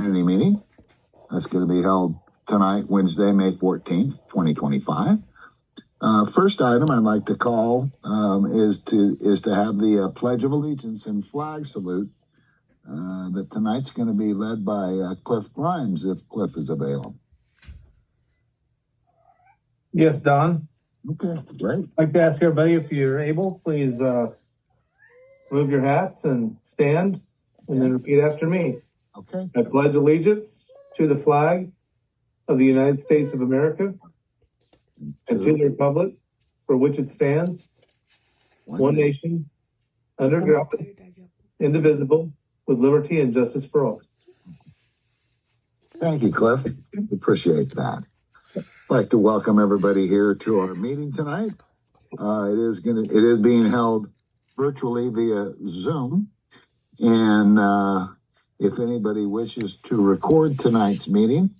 Community Meeting. That's going to be held tonight, Wednesday, May 14th, 2025. First item I'd like to call is to have the Pledge of Allegiance and flag salute that tonight's going to be led by Cliff Grimes, if Cliff is available. Yes, Don. Okay, great. I'd like to ask everybody, if you're able, please move your hats and stand, and then repeat after me. Okay. I pledge allegiance to the flag of the United States of America and to the republic for which it stands, one nation, under God, indivisible, with liberty and justice for all. Thank you, Cliff. Appreciate that. I'd like to welcome everybody here to our meeting tonight. It is being held virtually via Zoom, and if anybody wishes to record tonight's meeting,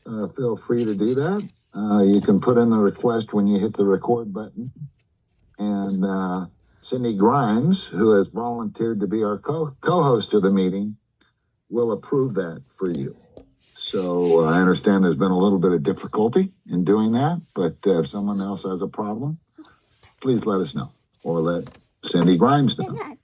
feel free to do that. You can put in the request when you hit the record button, and Cindy Grimes, who has volunteered to be our co-host of the meeting, will approve that for you. So I understand there's been a little bit of difficulty in doing that, but if someone else has a problem, please let us know, or let Cindy Grimes know.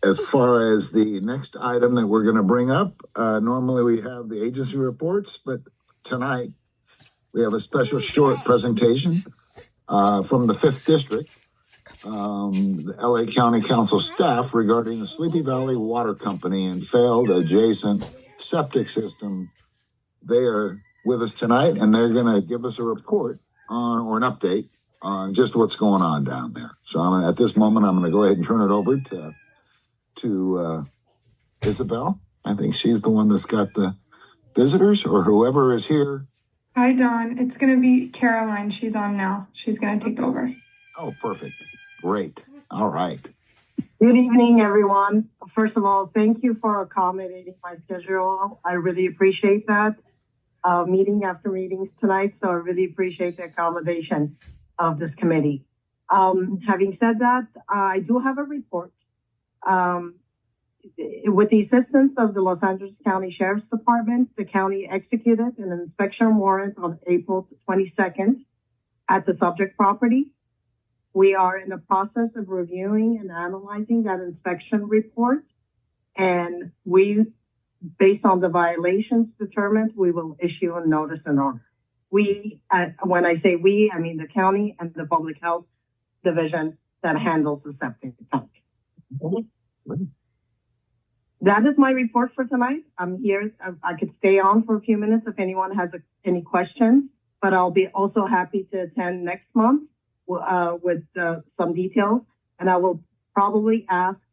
As far as the next item that we're going to bring up, normally we have the agency reports, but tonight we have a special short presentation from the 5th District, the LA County Council staff regarding the Sleepy Valley Water Company and failed adjacent septic system. They are with us tonight, and they're going to give us a report on, or an update on just what's going on down there. So at this moment, I'm going to go ahead and turn it over to Isabel. I think she's the one that's got the visitors, or whoever is here. Hi, Dawn. It's going to be Caroline. She's on now. She's going to take over. Oh, perfect. Great. All right. Good evening, everyone. First of all, thank you for accommodating my schedule. I really appreciate that. Meeting after meetings tonight, so I really appreciate the accommodation of this committee. Having said that, I do have a report. With the assistance of the Los Angeles County Sheriff's Department, the county executed an inspection warrant on April 22nd at the subject property. We are in the process of reviewing and analyzing that inspection report, and based on the violations determined, we will issue a notice and order. When I say we, I mean the county and the public health division that handles the septic tank. That is my report for tonight. I'm here. I could stay on for a few minutes if anyone has any questions, but I'll be also happy to attend next month with some details. And I will probably ask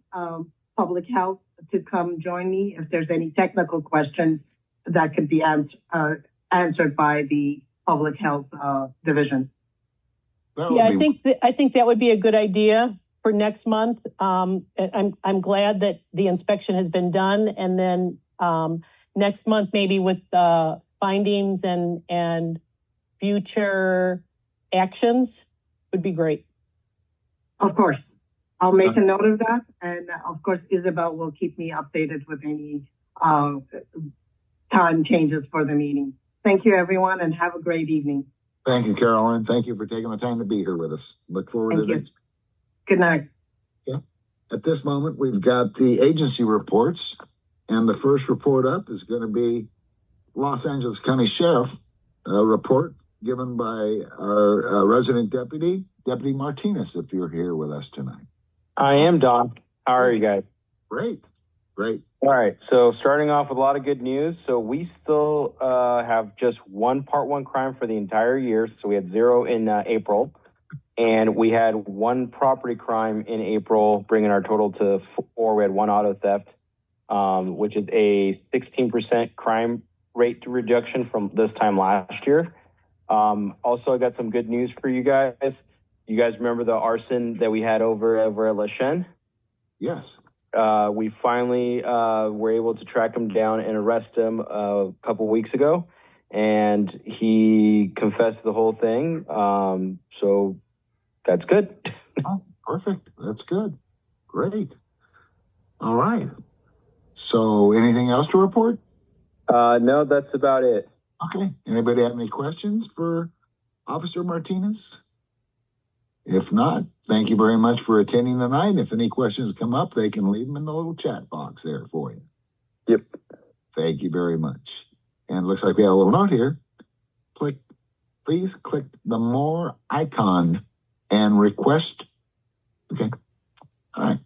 public health to come join me if there's any technical questions that could be answered by the public health division. Yeah, I think that would be a good idea for next month. I'm glad that the inspection has been done, and then next month maybe with findings and future actions would be great. Of course, I'll make a note of that, and of course Isabel will keep me updated with any time changes for the meeting. Thank you, everyone, and have a great evening. Thank you, Caroline. Thank you for taking the time to be here with us. Look forward to next. Good night. Yeah. At this moment, we've got the agency reports, and the first report up is going to be Los Angeles County Sheriff report given by our resident Deputy Martinez, if you're here with us tonight. I am, Don. How are you guys? Great. All right, so starting off with a lot of good news. So we still have just one Part 1 crime for the entire year. So we had 0 in April. And we had 1 property crime in April, bringing our total to 4. We had 1 auto theft, which is a 16% crime rate reduction from this time last year. Also, I got some good news for you guys. You guys remember the arson that we had over at La Chene? Yes. We finally were able to track him down and arrest him a couple weeks ago. And he confessed the whole thing. So that's good. Oh, perfect. That's good. Great. All right. So anything else to report? No, that's about it. Okay. Anybody have any questions for Officer Martinez? If not, thank you very much for attending tonight. If any questions come up, they can leave them in the little chat box there for you. Yep. Thank you very much. And it looks like we have a little note here. Please click the more icon and request. Okay. All right.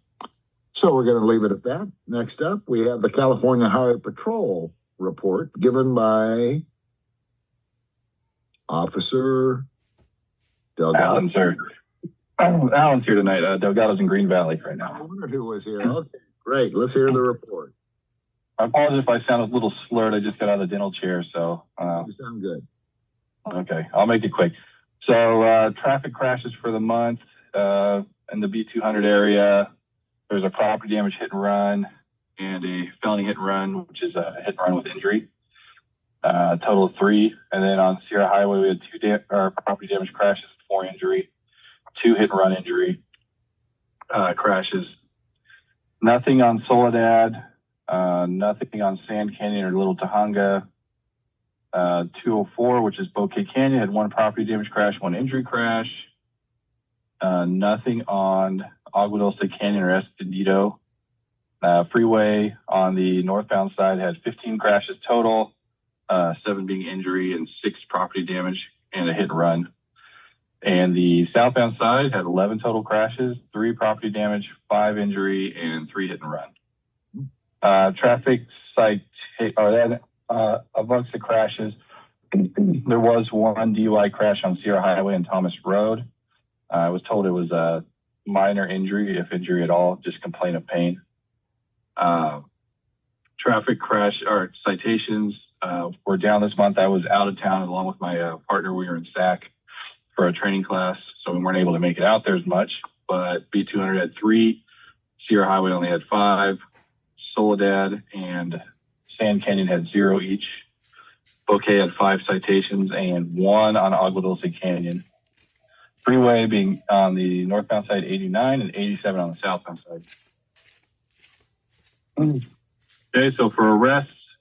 So we're going to leave it at that. Next up, we have the California Highway Patrol report given by Officer Delgado. Alan's here. Alan's here tonight. Delgado's in Green Valley right I now. wondered who was here. Okay, great. Let's hear the report. I apologize if I sound a little slurred. I just got out of the dental chair, so You sound good. okay, I'll make it quick. So traffic crashes for the month in the B200 area. There's a property damage hit and run and a felony hit and run, which is a hit and run with injury. Total of 3. And then on Sierra Highway, we had 2 property damage crashes, 4 injury, 2 hit and run injury crashes. Nothing on Soledad, nothing on Sand Canyon or Little Tahunga. 204, which is Bouquet Canyon, had 1 property damage crash, 1 injury crash. Nothing on Agua Dulce Canyon or Escondido. Freeway on the northbound side had 15 crashes total, 7 being injury and 6 property damage and a hit and run. And the southbound side had 11 total crashes, 3 property damage, 5 injury, and 3 hit and run. Traffic site, amongst the crashes, there was 1 DUI crash on Sierra Highway and Thomas Road. I was told it was a minor injury, if injury at all, just complaint of pain. Traffic crash or citations were down this month. I was out of town along with my partner. We were in SAC for a training class, so we weren't able to make it out there as much. But B200 had 3, Sierra Highway only had 5, Soledad and Sand Canyon had 0 each. Bouquet had 5 citations and 1 on Agua Dulce Canyon. Freeway being on the northbound side 89 and 87 on the southbound side. Okay, so for arrests,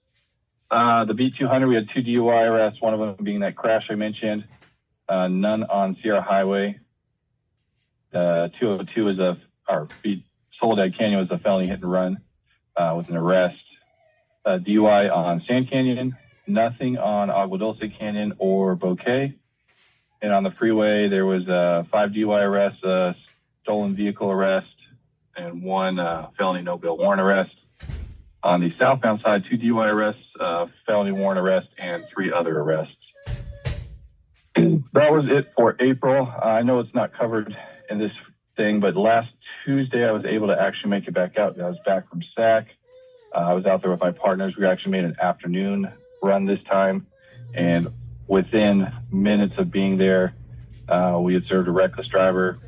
the B200, we had 2 DUI arrests, one of them being that crash I mentioned. None on Sierra Highway. 202 is Soledad Canyon was a felony hit and run with an arrest. DUI on Sand Canyon, nothing on Agua Dulce Canyon or Bouquet. And on the freeway, there was 5 DUI arrests, a stolen vehicle arrest, and 1 felony no-bail warrant arrest. On the southbound side, 2 DUI arrests, felony warrant arrest, and 3 other arrests. That was it for April. I know it's not covered in this thing, but last Tuesday I was able to actually make it back out. I was back from SAC. I was out there with my partners. We actually made an afternoon run this time, and within minutes of being there, we observed a reckless driver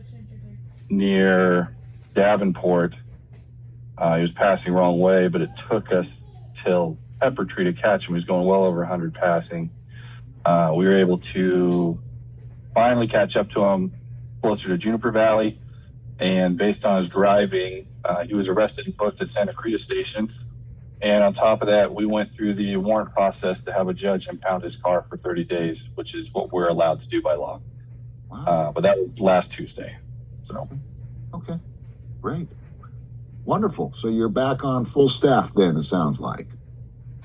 near Davenport. He was passing the wrong way, but it took us till Pepper Tree to catch him. He was going well over 100 passing. We were able to finally catch up to him closer to Juniper Valley, and based on his driving, he was arrested and booked at Santa Cruz Station. And on top of that, we went through the warrant process to have a judge impound his car for 30 days, which is what we're allowed to do by law. Wow. But that was last Tuesday. So. Okay, great. Wonderful. So you're back on full staff then, it sounds like.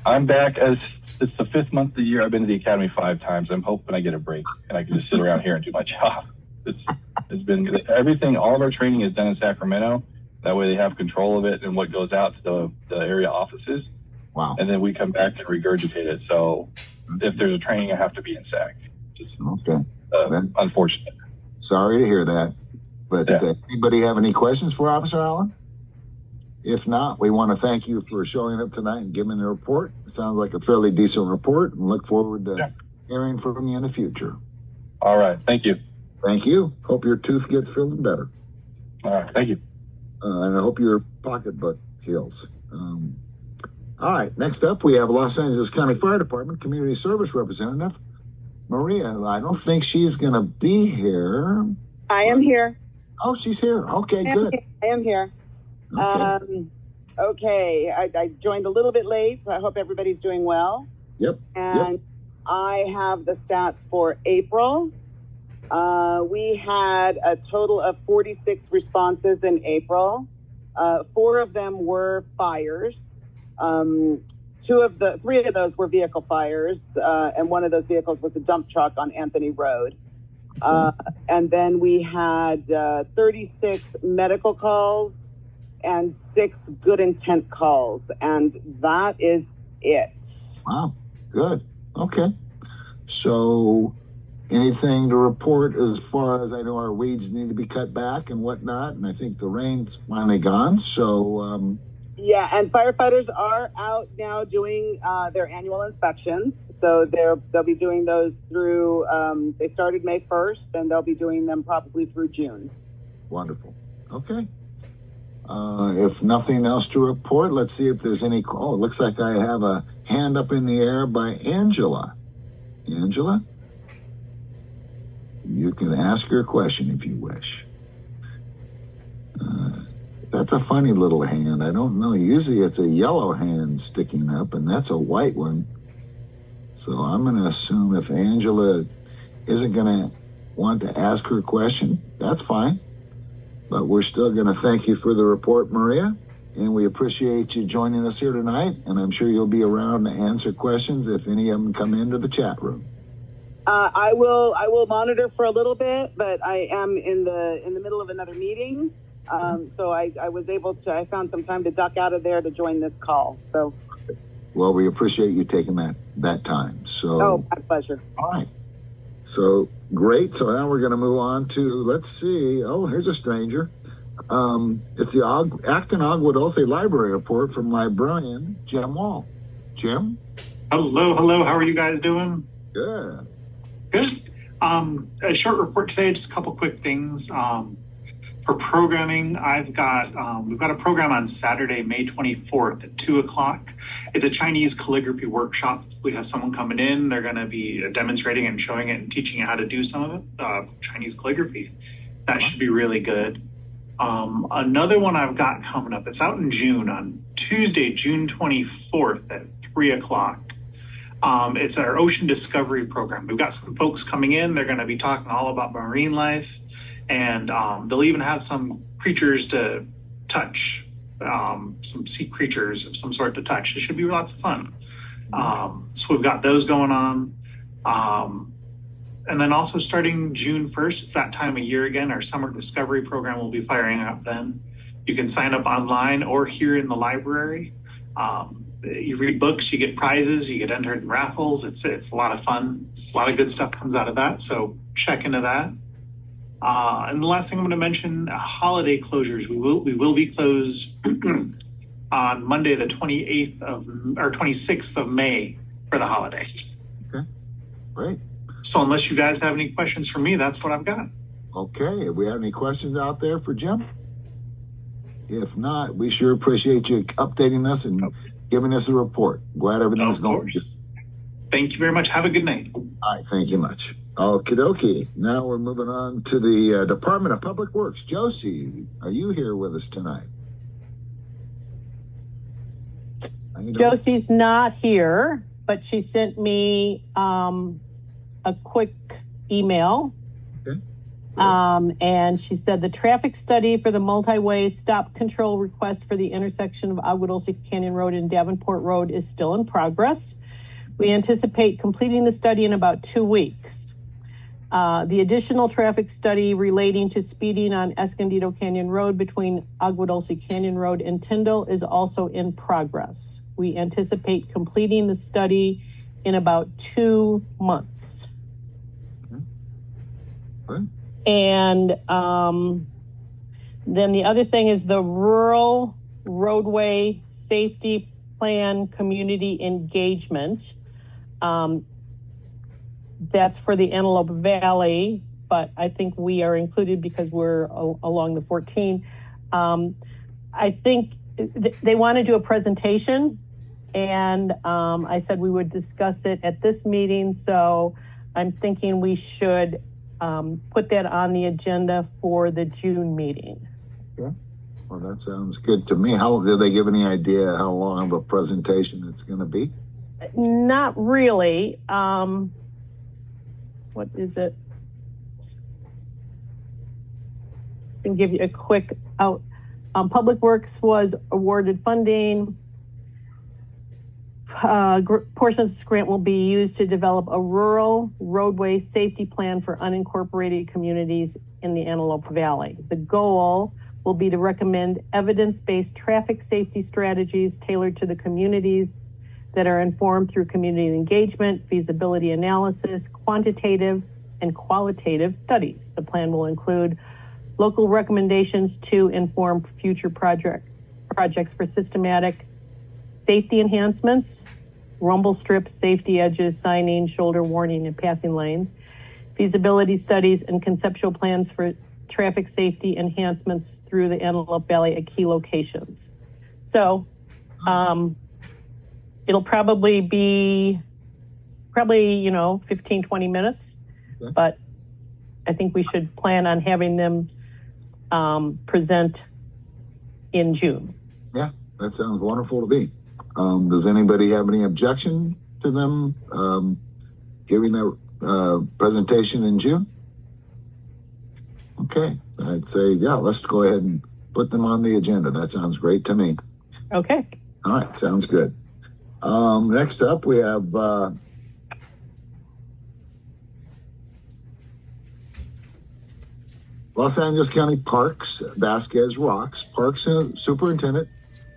I'm back as it's the 5th month of the year. I've been to the academy 5 times. I'm hoping I get a break and I can just sit around here and do my job. It's been everything. All of our training is done in Sacramento. That way they have control of it and what goes out to the area offices. Wow. And then we come back and regurgitate it. So if there's a training, I have to be in SAC. Just okay. Unfortunate. Sorry to hear that. But Yeah. Anybody have any questions for Officer Allen? If not, we want to thank you for showing up tonight and giving the report. It sounds like a fairly decent report, and look forward to hearing from you in the future. All right. Thank you. Thank you. Hope your tooth gets feeling better. All right. Thank you. And I hope your pocketbook heals. All right. Next up, we have Los Angeles County Fire Department Community Service Representative Maria. I don't think she's going to be here. I am here. Oh, she's here. Okay, good. I am here. Okay. Okay, I joined a little bit late, so I hope everybody's doing well. Yep. And I have the stats for April. We had a total of 46 responses in April. 4 of them were fires. 3 of those were vehicle fires, and one of those vehicles was a dump truck on Anthony Road. And then we had 36 medical calls and 6 good intent calls, and that is it. Wow, good. Okay. So anything to report as far as I know? Our weeds need to be cut back and whatnot, and I think the rain's finally gone. So yeah, and firefighters are out now doing their annual inspections. So they'll be doing those through. They started May 1st, and they'll be doing them probably through June. wonderful. Okay. If nothing else to report, let's see if there's any. Oh, it looks like I have a hand up in the air by Angela. Angela, you can ask your question if you wish. That's a funny little hand. I don't know. Usually it's a yellow hand sticking up, and that's a white one. So I'm going to assume if Angela isn't going to want to ask her question, that's fine. But we're still going to thank you for the report, Maria, and we appreciate you joining us here tonight. And I'm sure you'll be around to answer questions if any of them come into the chat room. I will monitor for a little bit, but I am in the middle of another meeting. So I found some time to duck out of there to join this call. So. Well, we appreciate you taking that time. So. Oh, my pleasure. All right. So great. So now we're going to move on to, let's see. Oh, here's a stranger. It's the Acton Agua Dulce Library report from librarian Jim Wall. Jim? Hello. How are you guys doing? Good. Good. A short report today, just a couple quick things. For programming, we've got a program on Saturday, May 24th at 2:00. It's a Chinese calligraphy workshop. We have someone coming in. They're going to be demonstrating and showing it and teaching you how to do some of it, Chinese calligraphy. That should be really good. Another one I've got coming up, it's out in June, on Tuesday, June 24th at 3:00. It's our ocean discovery program. We've got some folks coming in. They're going to be talking all about marine life. And they'll even have some creatures to touch, some sea creatures of some sort to touch. It should be lots of fun. So we've got those going on. And then also starting June 1st, it's that time of year again, our summer discovery program will be firing up then. You can sign up online or here in the library. You read books, you get prizes, you get entered in raffles. It's a lot of fun. A lot of good stuff comes out of that. So check into that. And the last thing I'm going to mention, holiday closures. We will be closed on Monday, the 26th of May for the holiday. Okay, great. So unless you guys have any questions for me, that's what I've got. Okay, if we have any questions out there for Jim? If not, we sure appreciate you updating us and giving us a report. Glad everything's going good. Thank you very much. Have a good night. All right, thank you much. Okie dokie. Now we're moving on to the Department of Public Works. Josie, are you here with us tonight? Josie's not here, but she sent me a quick email. Okay. And she said the traffic study for the multi-way stop control request for the intersection of Agua Dulce Canyon Road and Davenport Road is still in progress. We anticipate completing the study in about 2 weeks. The additional traffic study relating to speeding on Escondido Canyon Road between Agua Dulce Canyon Road and Tyndall is also in progress. We anticipate completing the study in about 2 months. Okay. And then the other thing is the Rural Roadway Safety Plan Community Engagement. That's for the Antelope Valley, but I think we are included because we're along the 14. I think they want to do a presentation, and I said we would discuss it at this meeting. So I'm thinking we should put that on the agenda for the June meeting. Yeah. Well, that sounds good to me. How did they give any idea how long of a presentation it's going to be? Not really. What is it? I can give you a quick out. Public Works was awarded funding. Portion of this grant will be used to develop a rural roadway safety plan for unincorporated communities in the Antelope Valley. The goal will be to recommend evidence-based traffic safety strategies tailored to the communities that are informed through community engagement, feasibility analysis, quantitative and qualitative studies. The plan will include local recommendations to inform future projects for systematic safety enhancements, rumble strips, safety edges, signing, shoulder warning, and passing lanes, feasibility studies, and conceptual plans for traffic safety enhancements through the Antelope Valley at key locations. So it'll probably be 15, 20 minutes, Okay. but I think we should plan on having them present in June. Yeah, that sounds wonderful to me. Does anybody have any objection to them giving their presentation in June? Okay, I'd say, yeah, let's go ahead and put them on the agenda. That sounds great to me. Okay. All right, sounds good. Next up, we have Los Angeles County Parks, Vasquez Rocks. Parks Superintendent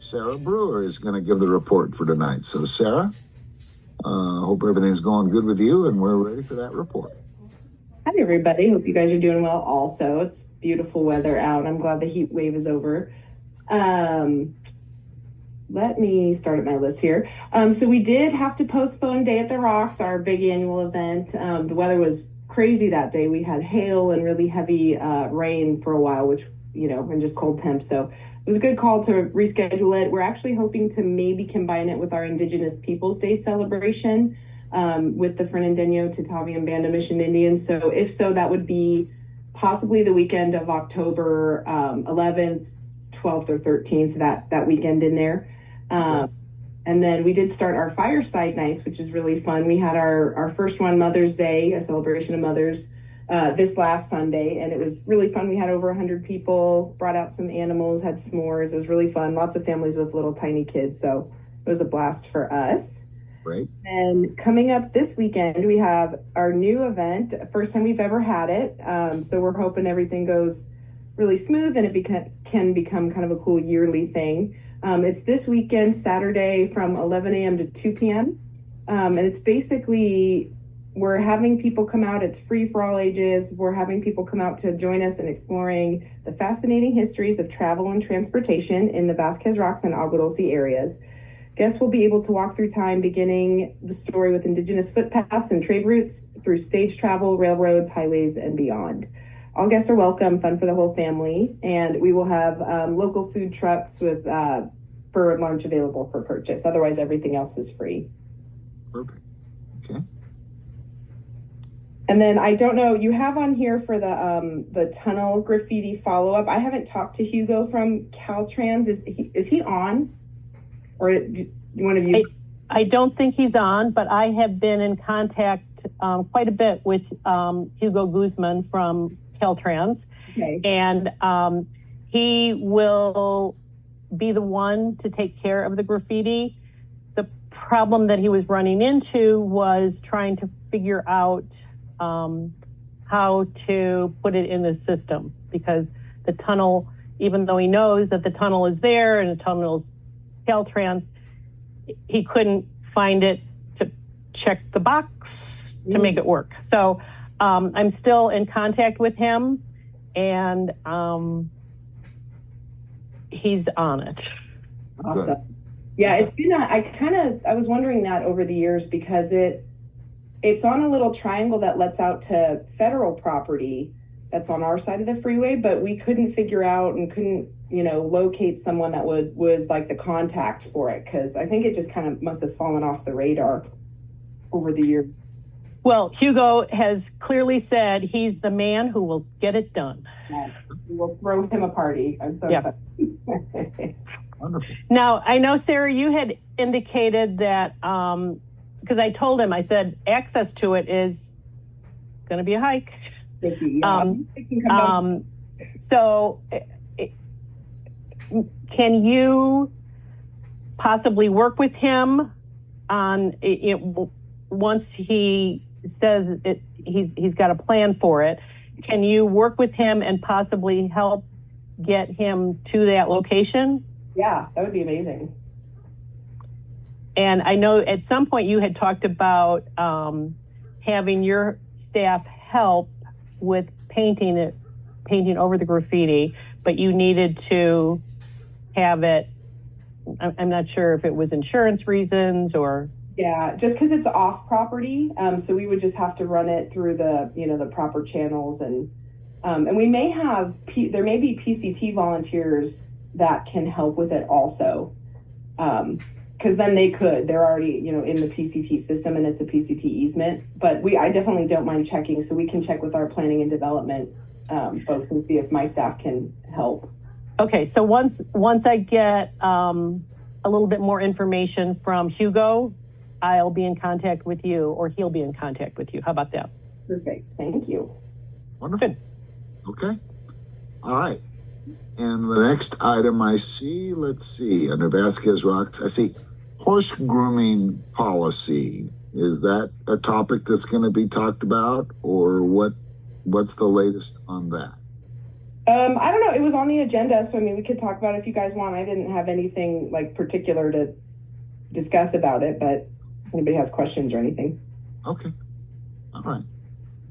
Sarah Brewer is going to give the report for tonight. So, Sarah, hope everything's going good with you, and we're ready for that report. Hi, everybody. Hope you guys are doing well also. It's beautiful weather out. I'm glad the heat wave is over. Let me start at my list here. So we did have to postpone Day at the Rocks, our big annual event. The weather was crazy that day. We had hail and really heavy rain for a while, which, and just cold temps. So it was a good call to reschedule it. We're actually hoping to maybe combine it with our Indigenous Peoples Day celebration with the Fernandino, Tatavi, and Banda Mission Indians. So if so, that would be possibly the weekend of October 11th, 12th, or 13th, that weekend in there. And then we did start our fireside nights, which is really fun. We had our first one, Mother's Day, a celebration of mothers, this last Sunday, and it was really fun. We had over 100 people, brought out some animals, had s'mores. It was really fun. Lots of families with little tiny kids, so it was a blast for us. Right. And coming up this weekend, we have our new event, first time we've ever had it. So we're hoping everything goes really smooth and it can become kind of a cool yearly thing. It's this weekend, Saturday, from 11 a.m. to 2 p.m. And it's basically, we're having people come out. It's free for all ages. We're having people come out to join us in exploring the fascinating histories of travel and transportation in the Vasquez Rocks and Agua Dulce areas. Guests will be able to walk through time, beginning the story with indigenous footpaths and trade routes through stage travel, railroads, highways, and beyond. All guests are welcome, fun for the whole family, and we will have local food trucks with for lunch available for purchase. Otherwise, everything else is free. Perfect. Okay. And then I don't know, you have on here for the tunnel graffiti follow-up. I haven't talked to Hugo from Caltrans. Is he on? Or one of you? I don't think he's on, but I have been in contact quite a bit with Hugo Guzman from Caltrans. Okay. And he will be the one to take care of the graffiti. The problem that he was running into was trying to figure out how to put it in the system, because the tunnel, even though he knows that the tunnel is there and the tunnel's Caltrans, he couldn't find it to check the box to make it work. So I'm still in contact with him, and he's on it. Awesome. Good. Yeah, it's been I was wondering that over the years, because it's on a little triangle that lets out to federal property that's on our side of the freeway, but we couldn't figure out and couldn't locate someone that was like the contact for it, because I think it just kind of must have fallen off the radar over the year. Well, Hugo has clearly said he's the man who will get it done. Yes, we'll throw him a party. I'm so excited. Wonderful. Now, I know, Sarah, you had indicated that, because I told him, I said, access to it is going to be a hike. Thank you. Yeah, So can you possibly work with him on it, once he says he's got a plan for it? Can you work with him and possibly help get him to that location? Yeah, that would be amazing. And I know at some point you had talked about having your staff help with painting over the graffiti, but you needed to have it, I'm not sure if it was insurance reasons or. Yeah, just because it's off property. So we would just have to run it through the, the proper channels, and we may have, there may be PCT volunteers that can help with it also. Because then they're already, in the PCT system and it's a PCT easement, but I definitely don't mind checking. So we can check with our planning and development folks and see if my staff can help. Okay, so once I get a little bit more information from Hugo, I'll be in contact with you, or he'll be in contact with you. How about that? Perfect, thank you. Wonderful. Good. Okay. All right. And the next item I see, let's see, under Vasquez Rocks, I see horse grooming policy. Is that a topic that's going to be talked about, or what's the latest on that? I don't know. It was on the agenda, so I mean, we could talk about it if you guys want. I didn't have anything like particular to discuss about it, but if anybody has questions or anything. Okay. All right.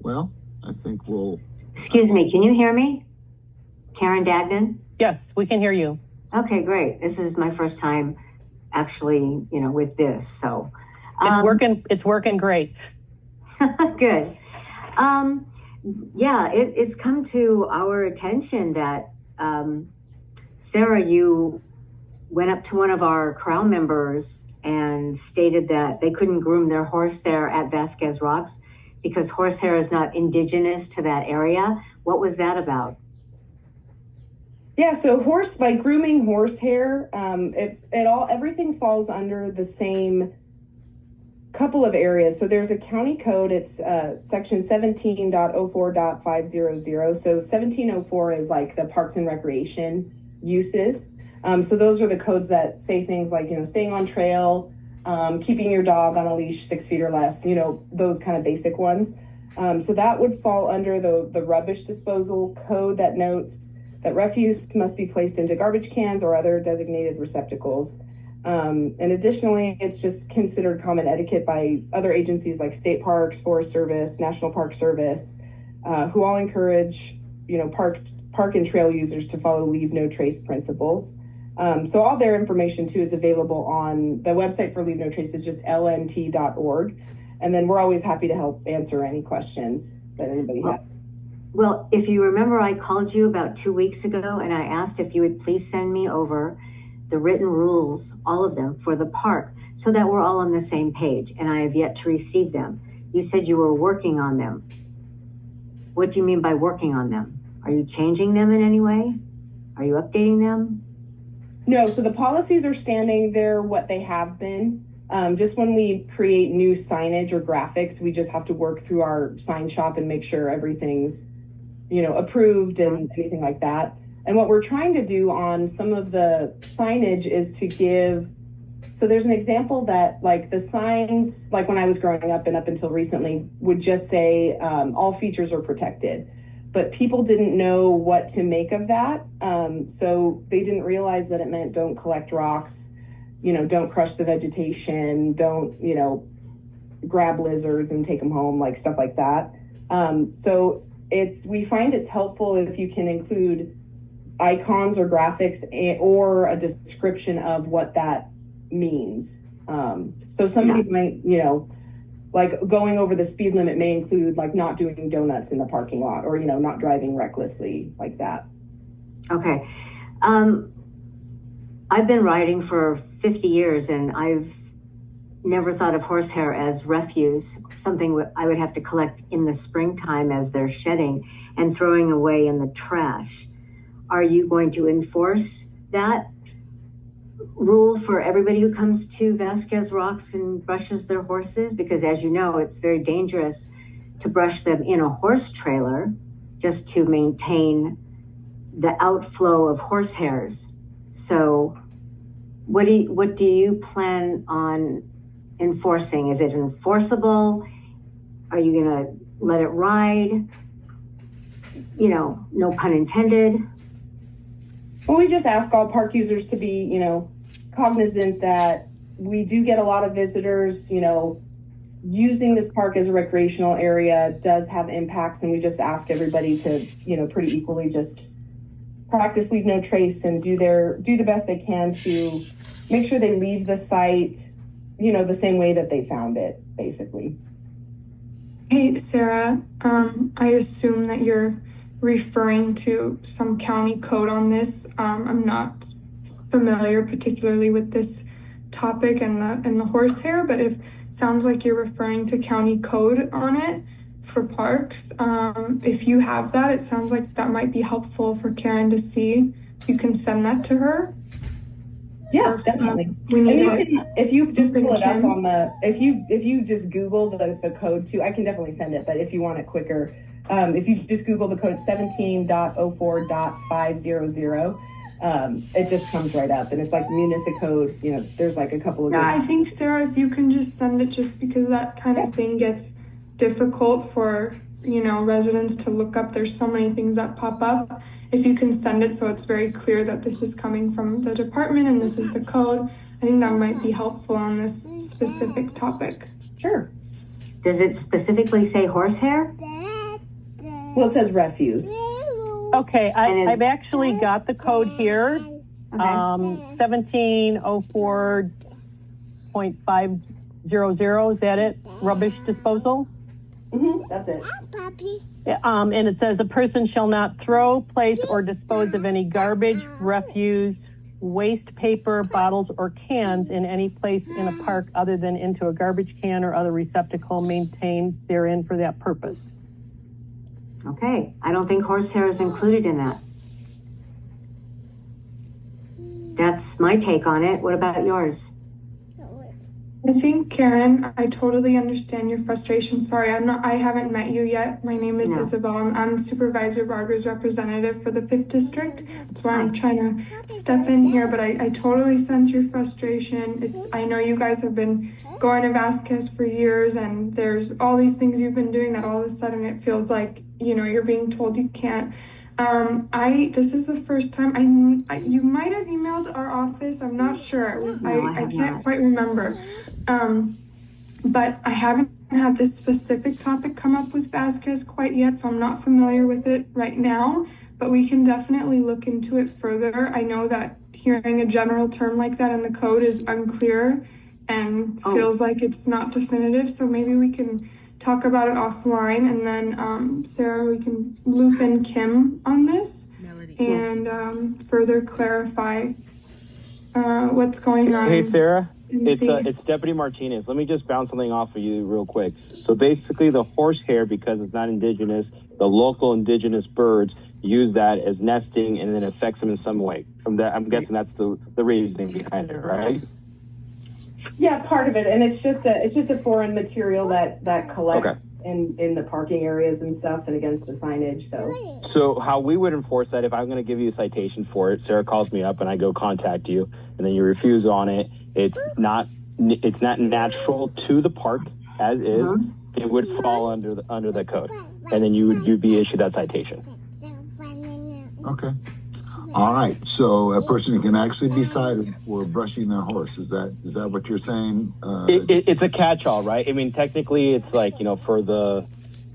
Well, I think we'll... Excuse me, can you hear me? Karen Dagnan? Yes, we can hear you. Okay, great. This is my first time actually, with this, so. It's working great. Good. Yeah, it's come to our attention that, Sarah, you went up to one of our crowd members and stated that they couldn't groom their horse there at Vasquez Rocks because horsehair is not indigenous to that area. What was that about? Yeah, so by grooming horsehair, everything falls under the same couple of areas. So there's a county code. It's section 17.04.500. So 1704 is like the parks and recreation uses. So those are the codes that say things like, staying on trail, keeping your dog on a leash 6 feet or less, those kind of basic ones. So that would fall under the rubbish disposal code that notes that refuse must be placed into garbage cans or other designated receptacles. And additionally, it's just considered common etiquette by other agencies like state parks, Forest Service, National Park Service, who all encourage, park and trail users to follow leave no trace principles. So all their information too is available on the website for Leave No Trace is just lnt.org. And then we're always happy to help answer any questions that anybody has. Well, if you remember, I called you about 2 weeks ago and I asked if you would please send me over the written rules, all of them, for the park so that we're all on the same page, and I have yet to receive them. You said you were working on them. What do you mean by working on them? Are you changing them in any way? Are you updating them? No, so the policies are standing there what they have been. Just when we create new signage or graphics, we just have to work through our sign shop and make sure everything's, approved and anything like that. And what we're trying to do on some of the signage is to so there's an example that like the signs, like when I was growing up and up until recently, would just say all features are protected. But people didn't know what to make of that. So they didn't realize that it meant don't collect rocks, don't crush the vegetation, don't, grab lizards and take them home, like stuff like that. So we find it's helpful if you can include icons or graphics or a description of what that means. So somebody might, like going over the speed limit may include like not doing donuts in the parking lot or, not driving recklessly like that. Okay. I've been riding for 50 years and I've never thought of horsehair as refuse, something I would have to collect in the springtime as they're shedding and throwing away in the trash. Are you going to enforce that rule for everybody who comes to Vasquez Rocks and brushes their horses? Because as you know, it's very dangerous to brush them in a horse trailer just to maintain the outflow of horse hairs. So what do you plan on enforcing? Is it enforceable? Are you gonna let it ride? You know, no pun intended. Well, we just ask all park users to be, you know, cognizant that we do get a lot of visitors, you know, using this park as a recreational area does have impacts, and we just ask everybody to, you know, pretty equally just practice leave no trace and do the best they can to make sure they leave the site, you know, the same way that they found it, basically. Hey, Sarah, I assume that you're referring to some county code on this. I'm not familiar particularly with this topic and the horsehair, but if sounds like you're referring to county code on it for parks. If you have that, it sounds like that might be helpful for Karen to see. You can send that to her. Yeah, definitely. We need if you just pull it up Kim. on the, if you just Google the code too, I can definitely send it, but if you want it quicker, if you just Google the code 17.04.500, it just comes right up, and it's like Municicode, you know, there's like a couple of. Yeah, I think, Sarah, if you can just send it, just because that kind of thing gets difficult for, you know, residents to look up. There's so many things that pop up. If you can send it so it's very clear that this is coming from the department and this is the code, I think that might be helpful on this specific topic. Sure. Does it specifically say horsehair? Well, it says refuse. Okay, I've actually got the code here. Okay. 1704.500, is that it? Rubbish disposal? That's it. And it says a person shall not throw, place, or dispose of any garbage, refuse, waste paper, bottles, or cans in any place in a park other than into a garbage can or other receptacle maintained therein for that purpose. Okay, I don't think horsehair is included in that. That's my take on it. What about yours? I think, Karen, I totally understand your frustration. Sorry, I haven't met you yet. My name is Isabel. I'm Supervisor Barger's representative for the 5th District. That's why I'm trying to step in here, but I totally sense your frustration. I know you guys have been going to Vasquez for years, and there's all these things you've been doing that all of a sudden it feels like, you know, you're being told you can't. This is the first time you might have emailed our office. I'm not sure. I can't quite remember. But I haven't had this specific topic come up with Vasquez quite yet, so I'm not familiar with it right now, but we can definitely look into it further. I know that hearing a general term like that in the code is unclear and feels like it's not definitive, so maybe we can talk about it offline, and then Sarah, we can loop in Kim on this and further clarify what's going on. Hey, Sarah, it's Deputy Martinez. Let me just bounce something off of you real quick. So basically the horsehair, because it's not indigenous, the local indigenous birds use that as nesting, and then it affects them in some way. From that, I'm guessing that's the reasoning behind it, right? Yeah, part of it, and it's just a foreign material that collects in the parking areas and stuff, and against the signage. So how we would enforce that, if I'm going to give you a citation for it, Sarah calls me up and I go contact you, and then you refuse on it. It's not natural to the park as is. It would fall under the code, and then you'd be issued that citation. Okay. All right. So a person can actually be cited for brushing their horse. Is that what you're saying? It's a catch-all, right? I mean, technically, it's like, you know, for the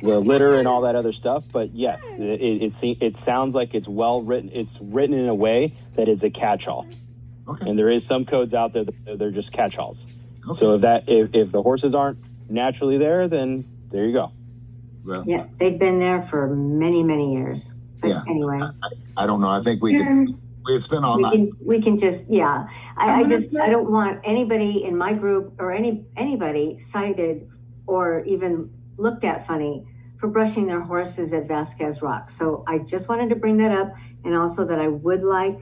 litter and all that other stuff. But yes, it sounds like it's well written. It's written in a way that is a catch-all. Okay. And there is some codes out there that they're just catch-alls. Okay. So if the horses aren't naturally there, then there you go. Well, Yeah, they've been there for many, many years. But yeah. anyway. I don't know. I think we can. It's been all night. We can just, yeah. I I don't want anybody in my group or anybody cited or even looked at funny for brushing their horses at Vasquez Rock. So I just wanted to bring that up, and also that I would like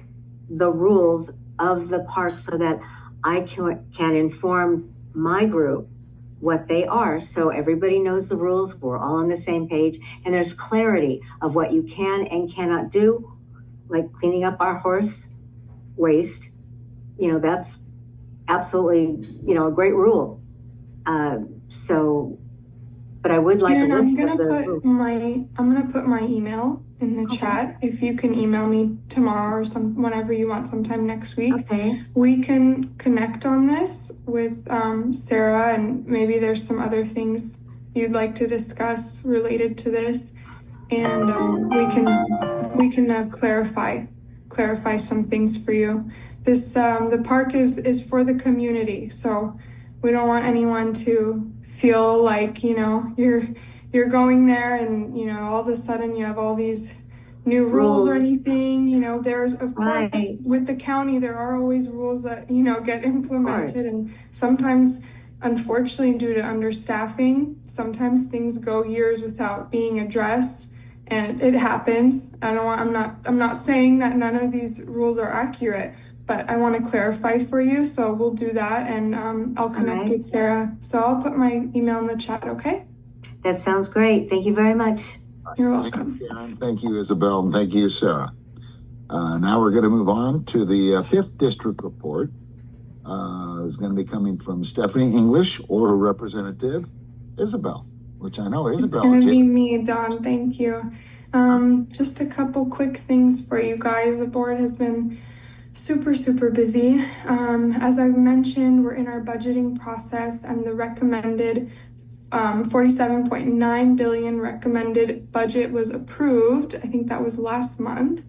the rules of the park so that I can inform my group what they are, so everybody knows the rules, we're all on the same page, and there's clarity of what you can and cannot do, like cleaning up our horse waste. You know, that's absolutely, you know, a great rule. But I would like Karen, a list of the rules. I'm gonna put my email in the chat. If you can email me tomorrow or whenever you want, sometime next week. Okay. We can connect on this with Sarah, and maybe there's some other things you'd like to discuss related to this, and we can clarify some things for you. This the park is for the community, so we don't want anyone to feel like, you know, you're going there and, you know, all of a sudden you have all these new rules or anything. You know, there's of course with the county there are always rules that, you know, get implemented, and sometimes, unfortunately, due to understaffing, sometimes things go years without being addressed, and it happens. I'm not saying that none of these rules are accurate, but I want to clarify for you, so we'll do that, and I'll connect with Sarah. So I'll put my email in the chat, okay? That sounds great. Thank you very much. You're welcome. Thank you, Karen. Thank you, Isabel, and thank you, Sarah. Now we're going to move on to the 5th District Report. It's going to be coming from Stephanie English or her representative, Isabel, which I know Isabel. It's going to be me, Don. Thank you. Just a couple quick things for you guys. The board has been super busy. As I've mentioned, we're in our budgeting process, and the recommended 47.9 billion recommended budget was approved. I think that was last month.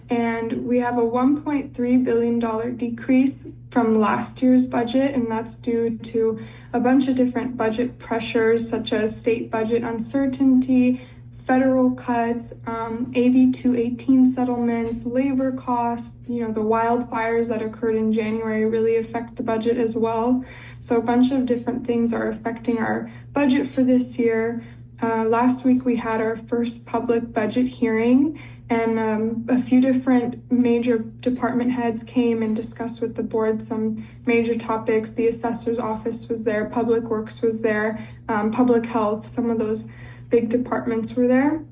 And we have a $1.3 billion decrease from last year's budget, and that's due to a bunch of different budget pressures, such as state budget uncertainty, federal cuts, AB 218 settlements, labor costs. You know, the wildfires that occurred in January really affect the budget as well. So a bunch of different things are affecting our budget for this year. Last week we had our first public budget hearing, and a few different major department heads came and discussed with the board some major topics. The assessor's office was there, public works was there, public health, some of those big departments were there.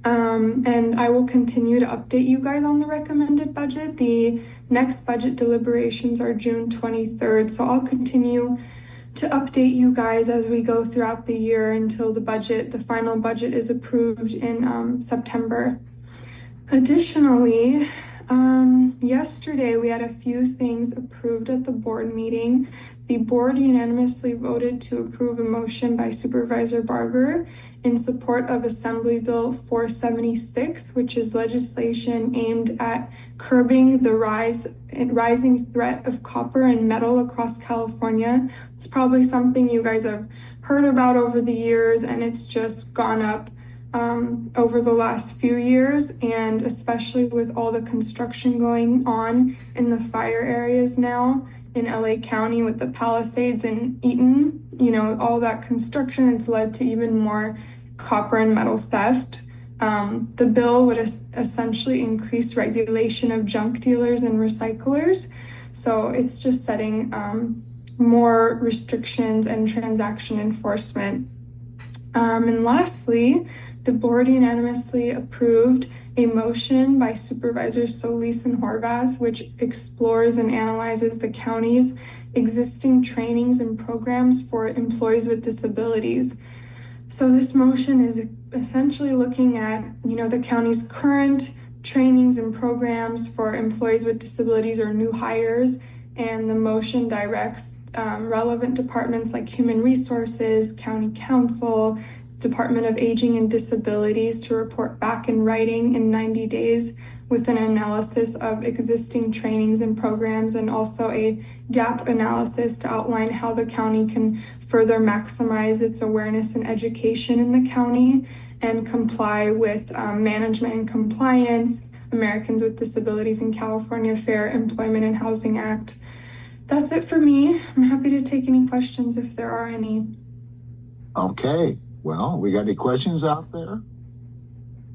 And I will continue to update you guys on the recommended budget. The next budget deliberations are June 23rd, so I'll continue to update you guys as we go throughout the year until the final budget is approved in September. Additionally, yesterday we had a few things approved at the board meeting. The board unanimously voted to approve a motion by Supervisor Barger in support of Assembly Bill 476, which is legislation aimed at curbing the rising threat of copper and metal across California. It's probably something you guys have heard about over the years, and it's just gone up over the last few years, and especially with all the construction going on in the fire areas now in LA County with the Palisades and Eaton, you know, all that construction, it's led to even more copper and metal theft. The bill would essentially increase regulation of junk dealers and recyclers. So it's just setting more restrictions and transaction enforcement. And lastly, the board unanimously approved a motion by Supervisors Solis and Horvath, which explores and analyzes the county's existing trainings and programs for employees with disabilities. So this motion is essentially looking at, you know, the county's current trainings and programs for employees with disabilities or new hires, and the motion directs relevant departments like Human Resources, County Council, Department of Aging and Disabilities to report back in writing in 90 days with an analysis of existing trainings and programs, and also a gap analysis to outline how the county can further maximize its awareness and education in the county and comply with management and compliance, Americans with Disabilities in California Fair Employment and Housing Act. That's it for me. I'm happy to take any questions if there are any. Okay, well, we got any questions out there?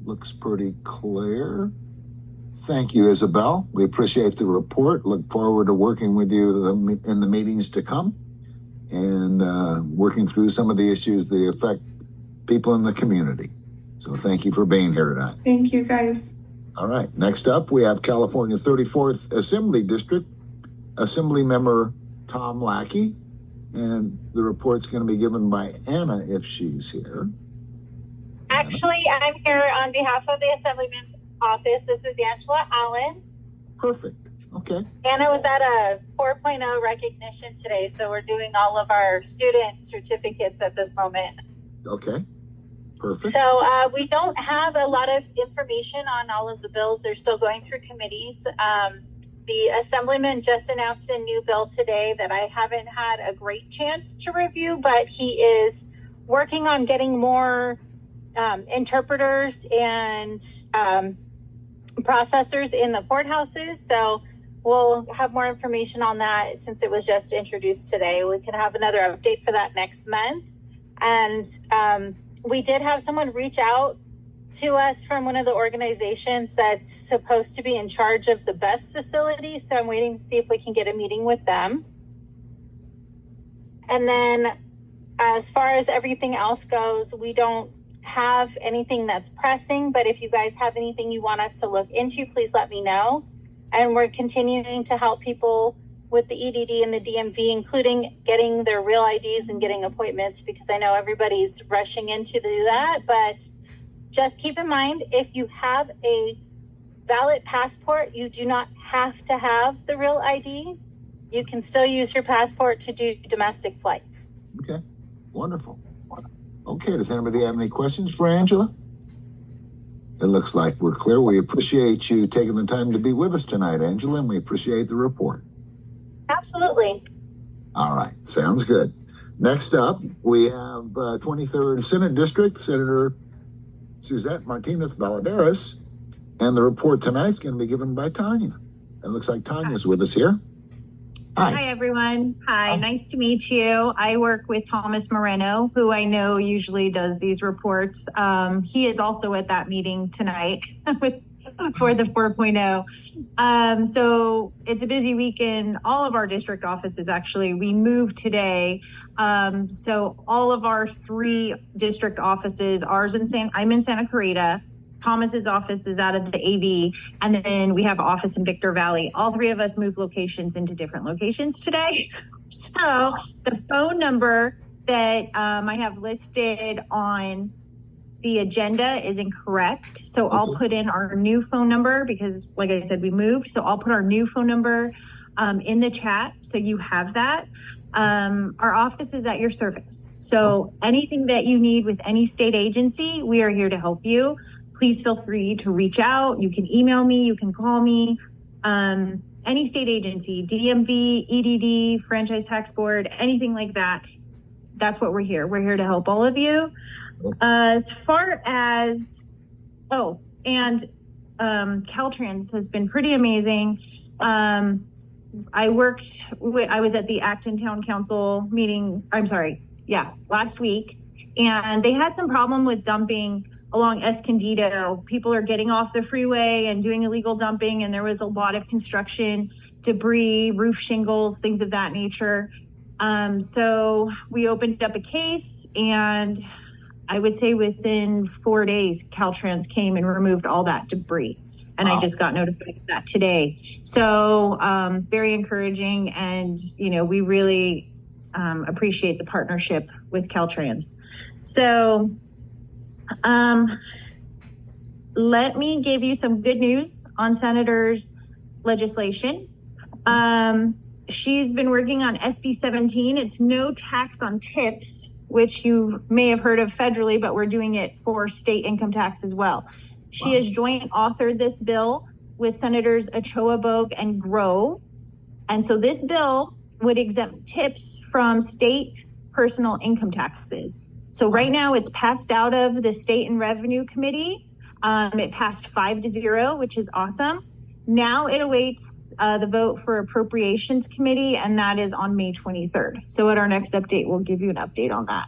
Looks pretty clear. Thank you, Isabel. We appreciate the report. Look forward to working with you in the meetings to come and working through some of the issues that affect people in the community. So thank you for being here tonight. Thank you, guys. All right, next up, we have California 34th Assembly District, Assembly Member Tom Lackey, and the report's going to be given by Anna if she's here. Actually, I'm here on behalf of the Assemblyman's office. This is Angela Allen. Perfect. Okay. Anna was at a 4.0 recognition today, so we're doing all of our student certificates at this moment. Okay. Perfect. So we don't have a lot of information on all of the bills. They're still going through committees. The Assemblyman just announced a new bill today that I haven't had a great chance to review, but he is working on getting more interpreters and processors in the courthouses. So we'll have more information on that since it was just introduced today. We can have another update for that next month. And we did have someone reach out to us from one of the organizations that's supposed to be in charge of the BEST facility. So I'm waiting to see if we can get a meeting with them. And then as far as everything else goes, we don't have anything that's pressing, but if you guys have anything you want us to look into, please let me know. And we're continuing to help people with the EDD and the DMV, including getting their real IDs and getting appointments, because I know everybody's rushing in to do that. But just keep in mind, if you have a valid passport, you do not have to have the real ID. You can still use your passport to do domestic flights. Okay, wonderful. Okay, does anybody have any questions for Angela? It looks like we're clear. We appreciate you taking the time to be with us tonight, Angela, and we appreciate the report. Absolutely. All right, sounds good. Next up, we have 23rd Senate District, Senator Suzette Martinez Valadares, and the report tonight is going to be given by Tanya. It looks like Tanya's with us here. Hi, everyone. Hi, nice to meet you. I work with Thomas Moreno, who I know usually does these reports. He is also at that meeting tonight for the 4.0. So it's a busy week in all of our district offices, actually. We moved today. So all of our 3 district offices, I'm in Santa Clarita. Thomas's office is out of the AV, and then we have office in Victor Valley. All 3 of us moved locations into different locations today. So the phone number that I have listed on the agenda is incorrect. So I'll put in our new phone number because, like I said, we moved. So I'll put our new phone number in the chat so you have that. Our office is at your service. So anything that you need with any state agency, we are here to help you. Please feel free to reach out. You can email me, you can call me, any state agency, DMV, EDD, Franchise Tax Board, anything like that. That's what we're here. We're here to help all of you. As far as, Caltrans has been pretty amazing. I was at the Acton Town Council meeting, last week, and they had some problem with dumping along Escondido. People are getting off the freeway and doing illegal dumping, and there was a lot of construction debris, roof shingles, things of that nature. So we opened up a case, and I would say within 4 days, Caltrans came and removed all that debris. And I just got notified of that today. So very encouraging, and we really appreciate the partnership with Caltrans. So let me give you some good news on Senator's legislation. She's been working on SB 17. It's no tax on tips, which you may have heard of federally, but we're doing it for state income tax as well. She has joint authored this bill with Senators Ochoa, Bogue, and Grove. And so this bill would exempt tips from state personal income taxes. So right now it's passed out of the State and Revenue Committee. It passed 5-0, which is awesome. Now it awaits the vote for Appropriations Committee, and that is on May 23rd. So at our next update, we'll give you an update on that.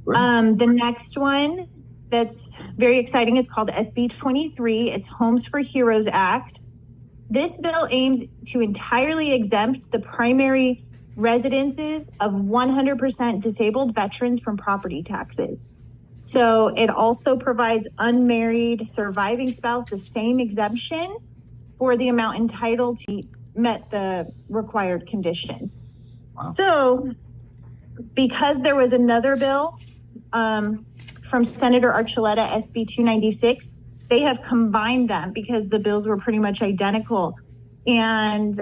The next one that's very exciting is called SB 23. It's Homes for Heroes Act. This bill aims to entirely exempt the primary residences of 100% disabled veterans from property taxes. So it also provides unmarried surviving spouse the same exemption for the amount entitled to met the required conditions. Wow. So because there was another bill from Senator Archuleta, SB 296, they have combined them because the bills were pretty much identical. And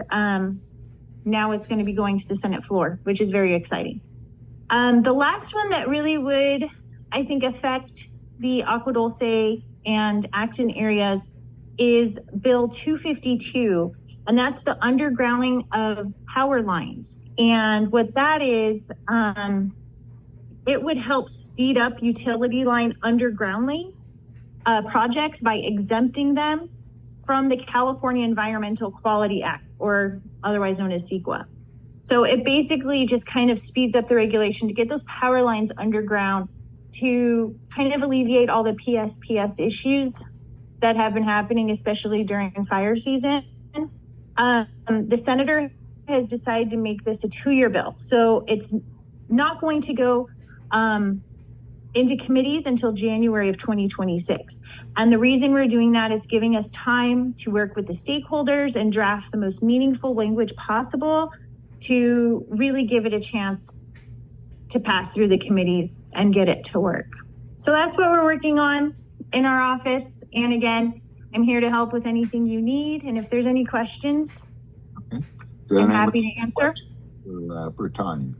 now it's going to be going to the Senate floor, which is very exciting. The last one that really would, I think, affect the Agua Dulce and Acton areas is Bill 252, and that's the undergrounding of power lines. And what that is, it would help speed up utility line undergrounding projects by exempting them from the California Environmental Quality Act, or otherwise known as CEQA. So it basically just kind of speeds up the regulation to get those power lines underground to kind of alleviate all the PSPS issues that have been happening, especially during fire season. The senator has decided to make this a 2-year bill. So it's not going to go into committees until January of 2026. And the reason we're doing that, it's giving us time to work with the stakeholders and draft the most meaningful language possible to really give it a chance to pass through the committees and get it to work. So that's what we're working on in our office. And again, I'm here to help with anything you need. And if there's any questions, okay. I'm happy to answer. For Tanya.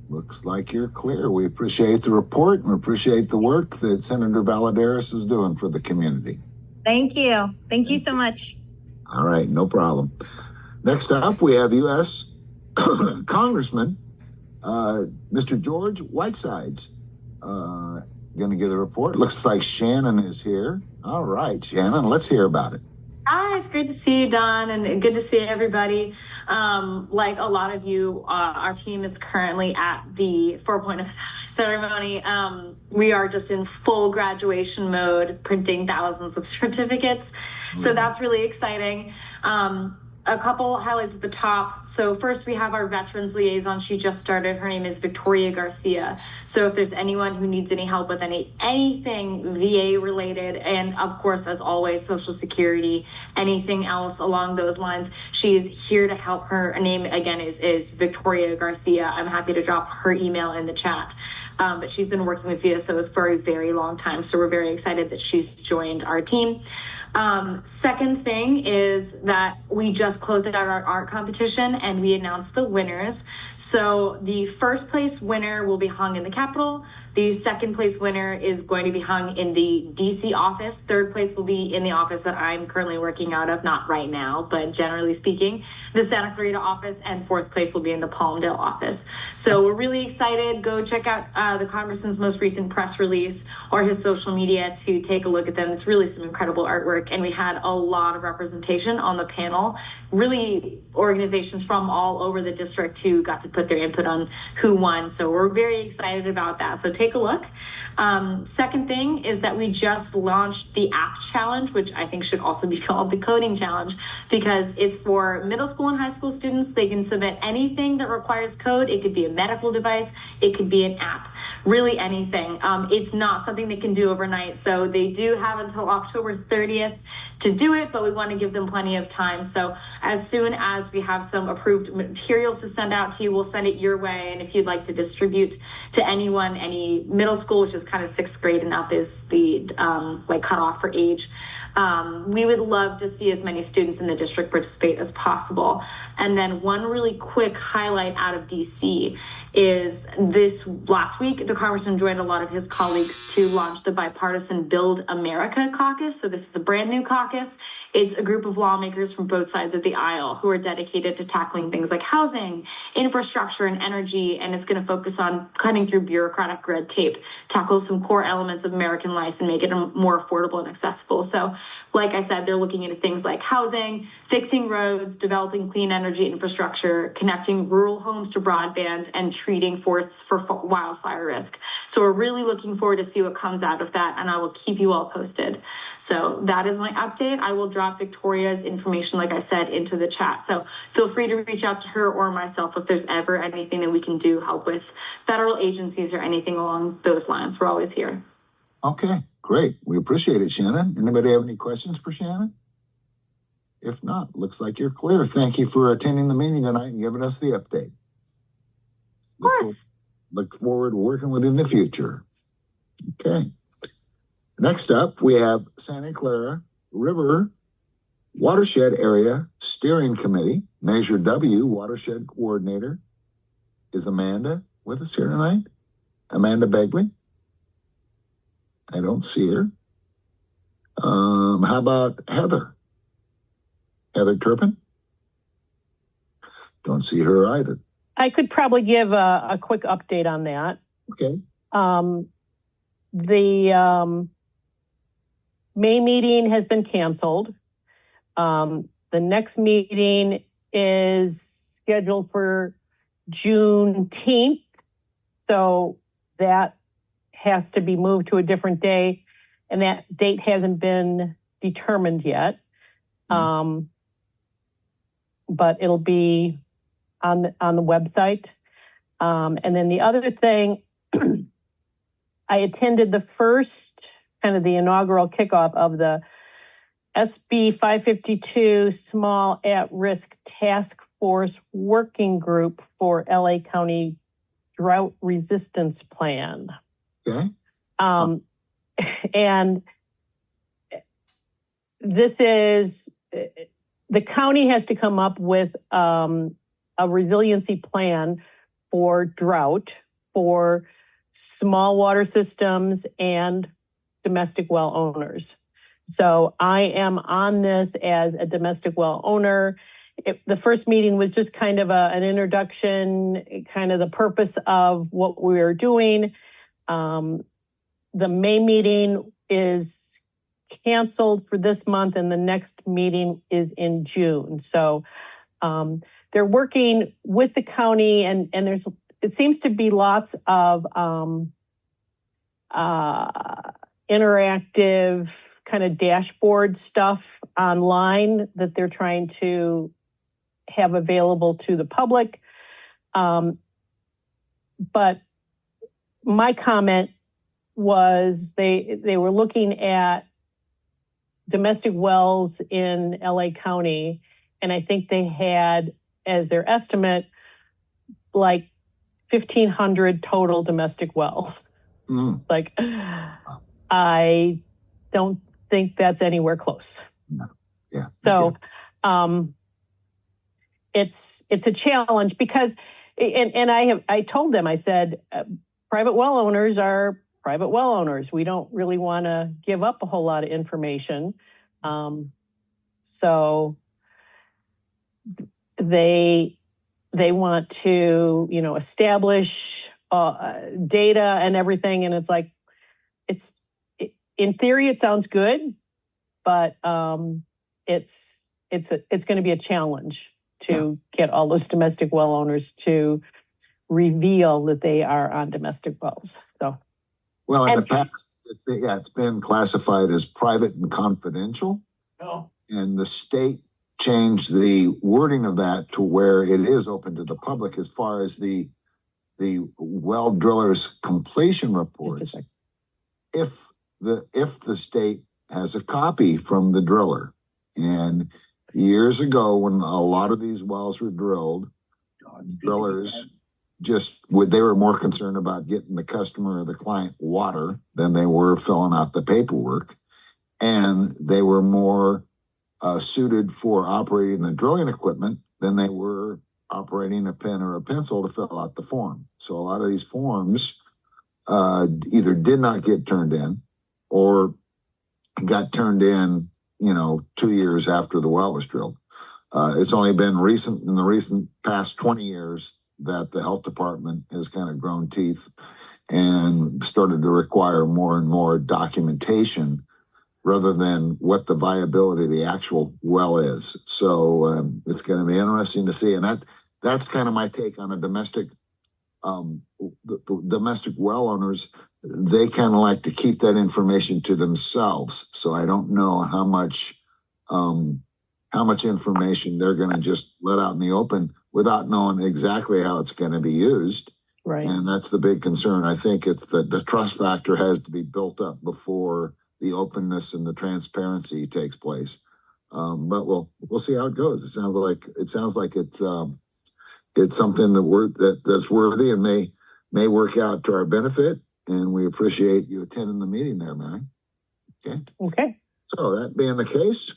Looks like you're clear. We appreciate the report and appreciate the work that Senator Valadares is doing for the community. Thank you. Thank you so much. All right, no problem. Next up, we have U.S. Congressman Mr. George Whitesides going to give a report. Looks like Shannon is here. All right, Shannon, let's hear about it. Hi, it's great to see you, Don, and good to see everybody. Like a lot of you, our team is currently at the 4.0 ceremony. We are just in full graduation mode, printing thousands of certificates. So that's really exciting. A couple highlights at the top. So first, we have our veterans liaison. She just started. Her name is Victoria Garcia. So if there's anyone who needs any help with anything VA related, and of course, as always, Social Security, anything else along those lines, she is here to help. Her name again is Victoria Garcia. I'm happy to drop her email in the chat. But she's been working with VSOs for a very long time. So we're very excited that she's joined our team. Second thing is that we just closed out our art competition and we announced the winners. So the first place winner will be hung in the Capitol. The second place winner is going to be hung in the DC office. Third place will be in the office that I'm currently working out of, not right now, but generally speaking, the Santa Clarita office, and fourth place will be in the Palmdale office. So we're really excited. Go check out the Congressman's most recent press release or his social media to take a look at them. It's really some incredible artwork, and we had a lot of representation on the panel. Really organizations from all over the district who got to put their input on who won. So we're very excited about that. So take a look. Second thing is that we just launched the app challenge, which I think should also be called the coding challenge, because it's for middle school and high school students. They can submit anything that requires code. It could be a medical device. It could be an app, really anything. It's not something they can do overnight. So they do have until October 30th to do it, but we want to give them plenty of time. So as soon as we have some approved materials to send out to you, we'll send it your way. And if you'd like to distribute to anyone, any middle school, which is kind of 6th grade and up is the like cutoff for age, We would love to see as many students in the district participate as possible. And then one really quick highlight out of DC is this last week, the congressman joined a lot of his colleagues to launch the bipartisan Build America caucus. So this is a brand new caucus. It's a group of lawmakers from both sides of the aisle who are dedicated to tackling things like housing, infrastructure, and energy. And it's going to focus on cutting through bureaucratic red tape, tackle some core elements of American life, and make it more affordable and accessible. So, like I said, they're looking into things like housing, fixing roads, developing clean energy infrastructure, connecting rural homes to broadband, and treating forests for wildfire risk. So we're really looking forward to see what comes out of that, and I will keep you all posted. So that is my update. I will drop Victoria's information, like I said, into the chat. So feel free to reach out to her or myself if there's ever anything that we can do, help with federal agencies or anything along those lines. We're always here. Okay, great. We appreciate it, Shannon. Anybody have any questions for Shannon? If not, looks like you're clear. Thank you for attending the meeting tonight and giving us the update. Of course. Look forward to working with you in the future. Okay. Next up, we have Santa Clara River Watershed Area Steering Committee, Measure W Watershed Coordinator. Is Amanda with us here tonight? Amanda Begley? I don't see her. How about Heather? Heather Turpin? Don't see her either. I could probably give a quick update on that. Okay. The May meeting has been canceled. The next meeting is scheduled for Juneteenth. So that has to be moved to a different day, and that date hasn't been determined yet. But it'll be on the website. And then the other thing, I attended the first kind of the inaugural kickoff of the SB 552 Small At-Risk Task Force Working Group for LA County Drought Resistance Plan. Okay. And this is, the county has to come up with a resiliency plan for drought for small water systems and domestic well owners. So I am on this as a domestic well owner. The first meeting was just kind of an introduction, kind of the purpose of what we are doing. The May meeting is canceled for this month, and the next meeting is in June. So they're working with the county, and it seems to be lots of interactive kind of dashboard stuff online that they're trying to have available to the public. But my comment was they were looking at domestic wells in LA County, and I think they had as their estimate like 1,500 total domestic wells. Like, I don't think that's anywhere close. No. Yeah. So it's a challenge because, and I told them, I said, private well owners are private well owners. We don't really want to give up a whole lot of information. So they want to, establish data and everything. And it's like, in theory, it sounds good, but it's going to be a challenge to get all those domestic well owners to reveal that they are on domestic wells. So, well, in the past, it's been classified as private and confidential. Oh. And the state changed the wording of that to where it is open to the public as far as the well drillers' completion reports. If the state has a copy from the driller, and years ago when a lot of these wells were drilled, drillers they were more concerned about getting the customer or the client water than they were filling out the paperwork. and they were more suited for operating the drilling equipment than they were operating a pen or a pencil to fill out the form. So a lot of these forms either did not get turned in or got turned in, 2 years after the well was drilled. It's only been in the recent past 20 years that the health department has kind of grown teeth and started to require more and more documentation rather than what the viability of the actual well is. So it's going to be interesting to see. And that's kind of my take on a domestic, the domestic well owners. They kind of like to keep that information to themselves. So I don't know how much information they're going to just let out in the open without knowing exactly how it's going to be used. Right. And that's the big concern. I think it's the trust factor has to be built up before the openness and the transparency takes place. But we'll see how it goes. It sounds like it's something that's worthy and may work out to our benefit. And we appreciate you attending the meeting there, Mary. Okay. So that being the case,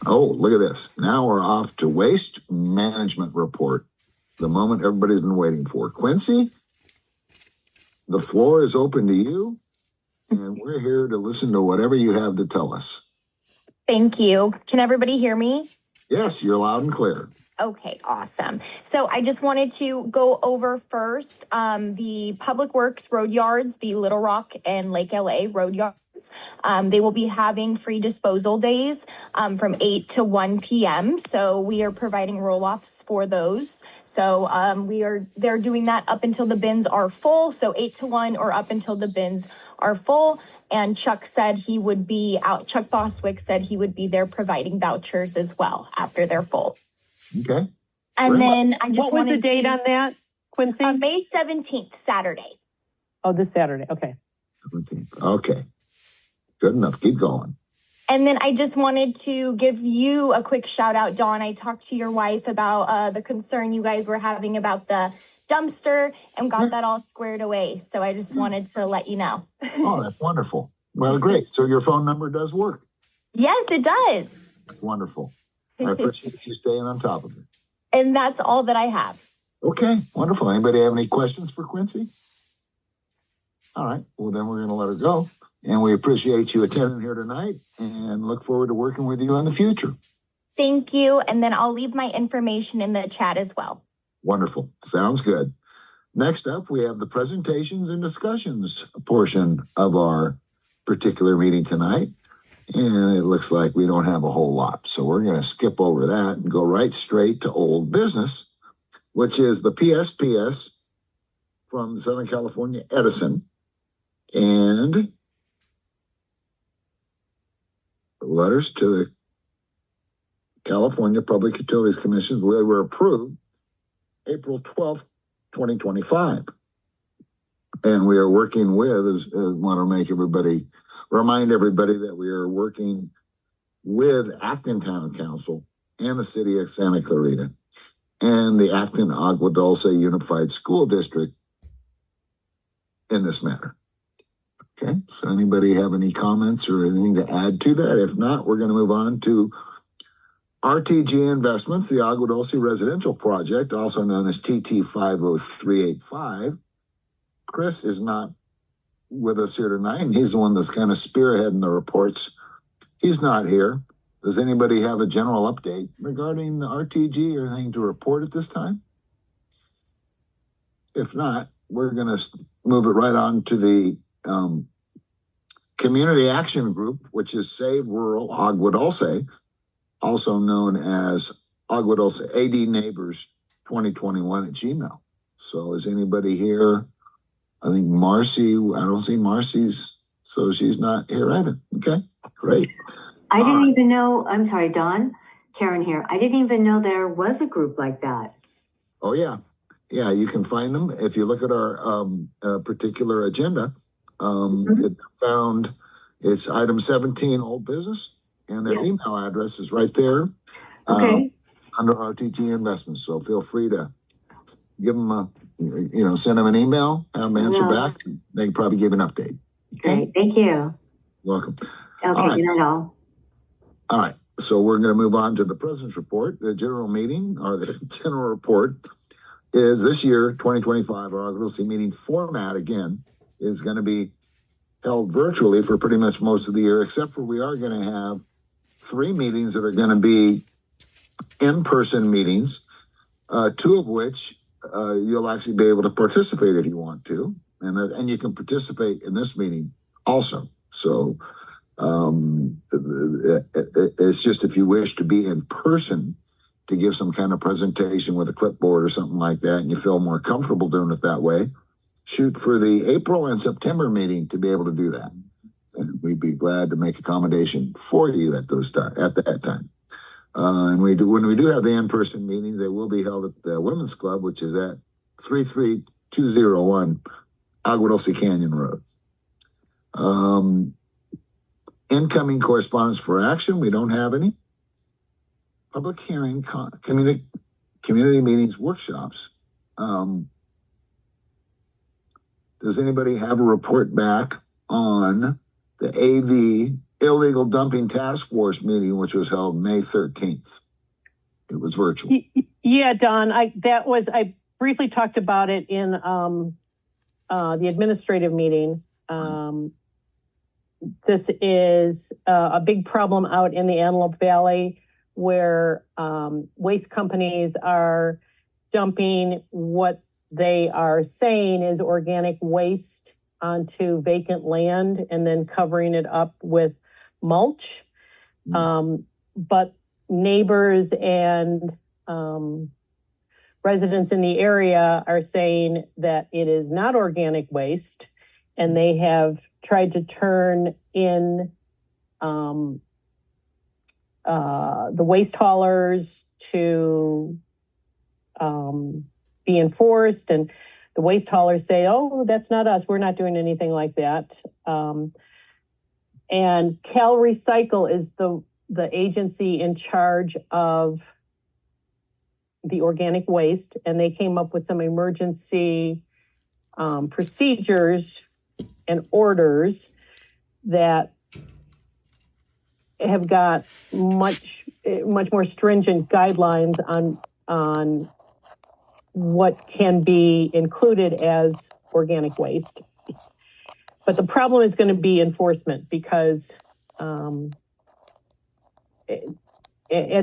look at this. Now we're off to waste management report. The moment everybody's been waiting for. Quincy, the floor is open to you, and we're here to listen to whatever you have to tell us. Thank you. Can everybody hear me? Yes, you're loud and clear. Okay, awesome. So I just wanted to go over first the Public Works road yards, the Little Rock and Lake LA road yards. They will be having free disposal days from 8 to 1 p.m. So we are providing roll-offs for those. So they're doing that up until the bins are full. So 8 to 1 or up until the bins are full. And Chuck said he would be out. Chuck Boswick said he would be there providing vouchers as well after they're full. Okay. And then I just what was the date on that, Quincy? May 17th, Saturday. Oh, this Saturday. Okay. 17th. Okay. Good enough. Keep going. And then I just wanted to give you a quick shout out, Dawn. I talked to your wife about the concern you guys were having about the dumpster and got that all squared away. So I just wanted to let you know. Oh, that's wonderful. Well, great. So your phone number does work. Yes, it does. That's wonderful. I appreciate you staying on top of it. And that's all that I have. Okay, wonderful. Anybody have any questions for Quincy? All right. Well, then we're going to let her go. And we appreciate you attending here tonight and look forward to working with you in the future. Thank you. And then I'll leave my information in the chat as well. Wonderful. Sounds good. Next up, we have the presentations and discussions portion of our particular meeting tonight. And it looks like we don't have a whole lot. So we're going to skip over that and go right straight to old business, which is the PSPS from Southern California Edison. And letters to the California Public Utilities Commission, they were approved April 12th, 2025. And we are working with, want to remind everybody that we are working with Acton Town Council and the City of Santa Clarita and the Acton Agua Dulce Unified School District in this matter. Okay, so anybody have any comments or anything to add to that? If not, we're going to move on to RTG Investments, the Agua Dulce Residential Project, also known as TT 50385. Chris is not with us here tonight, and he's the one that's kind of spearheading the reports. He's not here. Does anybody have a general update regarding the RTG or anything to report at this time? If not, we're going to move it right on to the Community Action Group, which is Save Rural Agua Dulce, also known as Agua Dulce AD Neighbors 2021 at Gmail. So is anybody here? I think Marcy, I don't see Marcy's, so she's not here either. Okay, great. I didn't even know, I'm sorry, Dawn, Karen here. I didn't even know there was a group like that. Oh, yeah. Yeah, you can find them. If you look at our particular agenda, it's item 17, old business, and their email address is right there under RTG Investments. So feel free to give them send them an email, have them answer back. They can probably give an update. Okay. Great, thank you. Welcome. Okay, All right. good night all. All right. So we're going to move on to the president's report. The general meeting, or the general report, is this year, 2025, our August meeting format, again, is going to be held virtually for pretty much most of the year, except for we are going to have 3 meetings that are going to be in-person meetings, 2 of which you'll actually be able to participate if you want to, and you can participate in this meeting also. So it's just if you wish to be in person to give some kind of presentation with a clipboard or something like that, and you feel more comfortable doing it that way, shoot for the April and September meeting to be able to do that. And we'd be glad to make accommodation for you at that time. And when we do have the in-person meetings, they will be held at the Women's Club, which is at 33201 Agua Dulce Canyon Road. Incoming correspondence for action, we don't have any. Public hearing, community meetings, workshops. Does anybody have a report back on the AV Illegal Dumping Task Force meeting, which was held May 13th? It was virtual. Yeah, Don, I briefly talked about it in the administrative meeting. This is a big problem out in the Antelope Valley where waste companies are dumping what they are saying is organic waste onto vacant land and then covering it up with mulch. But neighbors and residents in the area are saying that it is not organic waste, and they have tried to turn in the waste haulers to be enforced, and the waste haulers say, oh, that's not us, we're not doing anything like that. And Cal Recycle is the agency in charge of the organic waste, and they came up with some emergency procedures and orders that have got much more stringent guidelines on what can be included as organic waste. But the problem is going to be enforcement, because at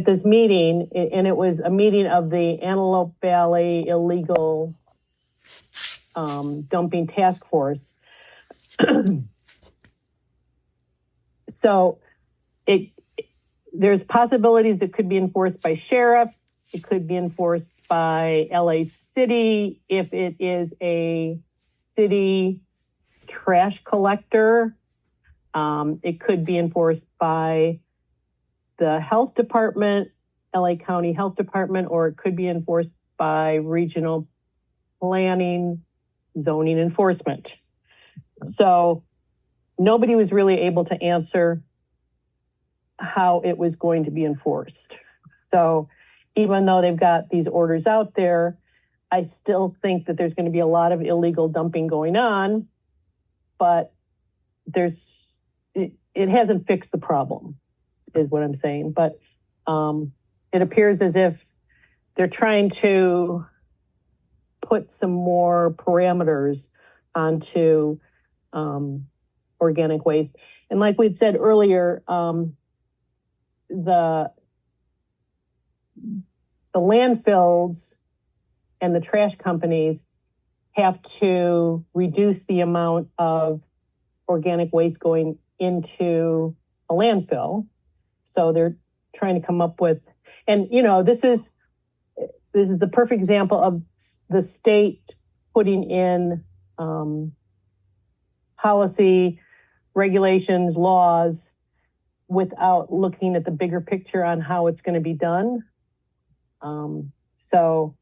this meeting, and it was a meeting of the Antelope Valley Illegal Dumping Task Force. So there's possibilities it could be enforced by sheriff. It could be enforced by LA City if it is a city trash collector. It could be enforced by the health department, LA County Health Department, or it could be enforced by regional planning, zoning enforcement. So nobody was really able to answer how it was going to be enforced. So even though they've got these orders out there, I still think that there's going to be a lot of illegal dumping going on, but it hasn't fixed the problem, is what I'm saying. But it appears as if they're trying to put some more parameters onto organic waste. And like we'd said earlier, the landfills and the trash companies have to reduce the amount of organic waste going into a landfill. So they're trying to come up with, and this is a perfect example of the state putting in policy, regulations, laws, without looking at the bigger picture on how it's going to be done. So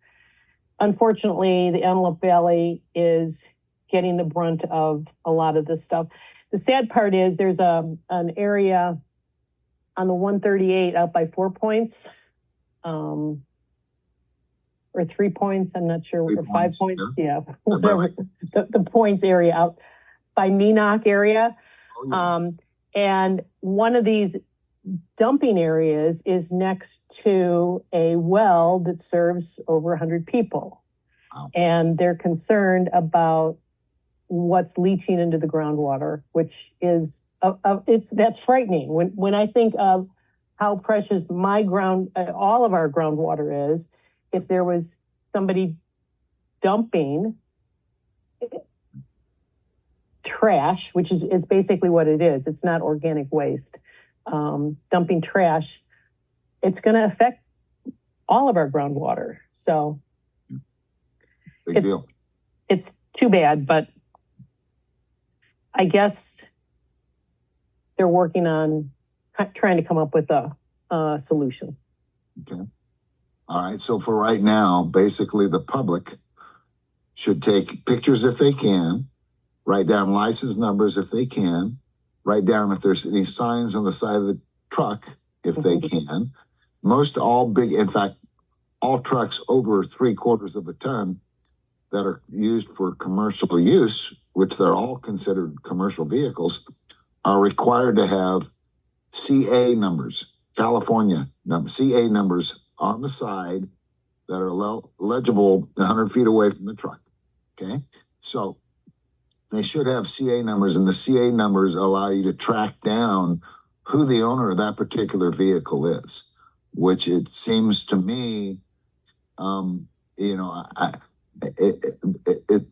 unfortunately, the Antelope Valley is getting the brunt of a lot of this stuff. The sad part is there's an area on the 138 out by 4 Points, or 3 Points, I'm not sure, or 5 Points, yeah, whatever, the Points area out by Neenok area. And one of these dumping areas is next to a well that serves over 100 people. Wow. And they're concerned about what's leaching into the groundwater, which is that's frightening. When I think of how precious all of our groundwater is, if there was somebody dumping trash, which is basically what it is. It's not organic waste. Dumping trash, it's going to affect all of our groundwater. So Big deal. It's too bad, but I guess they're working on trying to come up with a solution. Okay. All right. So for right now, basically the public should take pictures if they can, write down license numbers if they can, write down if there's any signs on the side of the truck if they can. In fact, all trucks over 3/4 of a ton that are used for commercial use, which they're all considered commercial vehicles, are required to have CA numbers, California numbers, CA numbers on the side that are legible 100 feet away from the truck. Okay. So they should have CA numbers, and the CA numbers allow you to track down who the owner of that particular vehicle is, which it seems to me,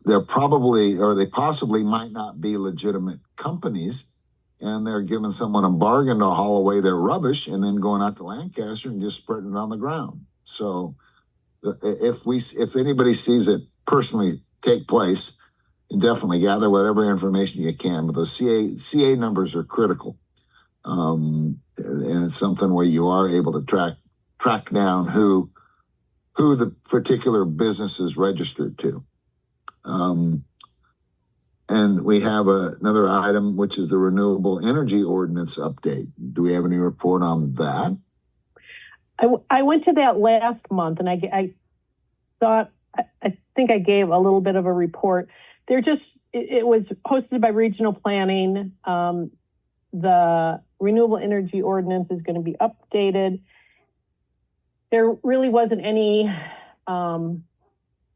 they're probably, or they possibly might not be legitimate companies, and they're giving someone a bargain to haul away their rubbish and then going out to Lancaster and just spreading it on the ground. So if anybody sees it personally take place, definitely gather whatever information you can, but those CA numbers are critical. And it's something where you are able to track down who the particular business is registered to. And we have another item, which is the renewable energy ordinance update. Do we have any report on that? I went to that last month, and I think I gave a little bit of a report. It was hosted by Regional Planning. The renewable energy ordinance is going to be updated. There really wasn't any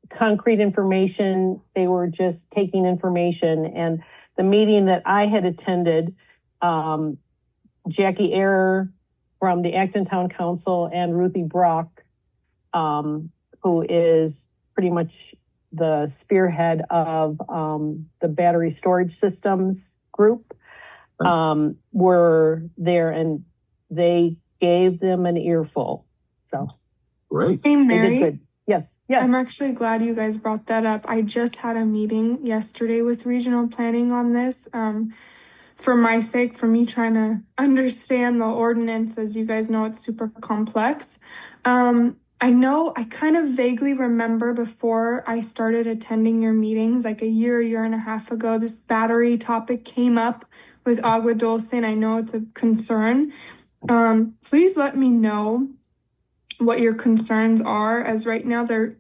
concrete information. They were just taking information. And the meeting that I had attended, Jackie Ehrer from the Acton Town Council and Ruthie Brock, who is pretty much the spearhead of the battery storage systems group, were there, and they gave them an earful. So great. Hey, they Mary. did good. Yes. I'm actually glad you guys brought that up. I just had a meeting yesterday with Regional Planning on this. For my sake, for me trying to understand the ordinance, as you guys know, it's super complex. I kind of vaguely remember before I started attending your meetings, like a year and a half ago, this battery topic came up with Agua Dulce, and I know it's a concern. Please let me know what your concerns are, as right now they're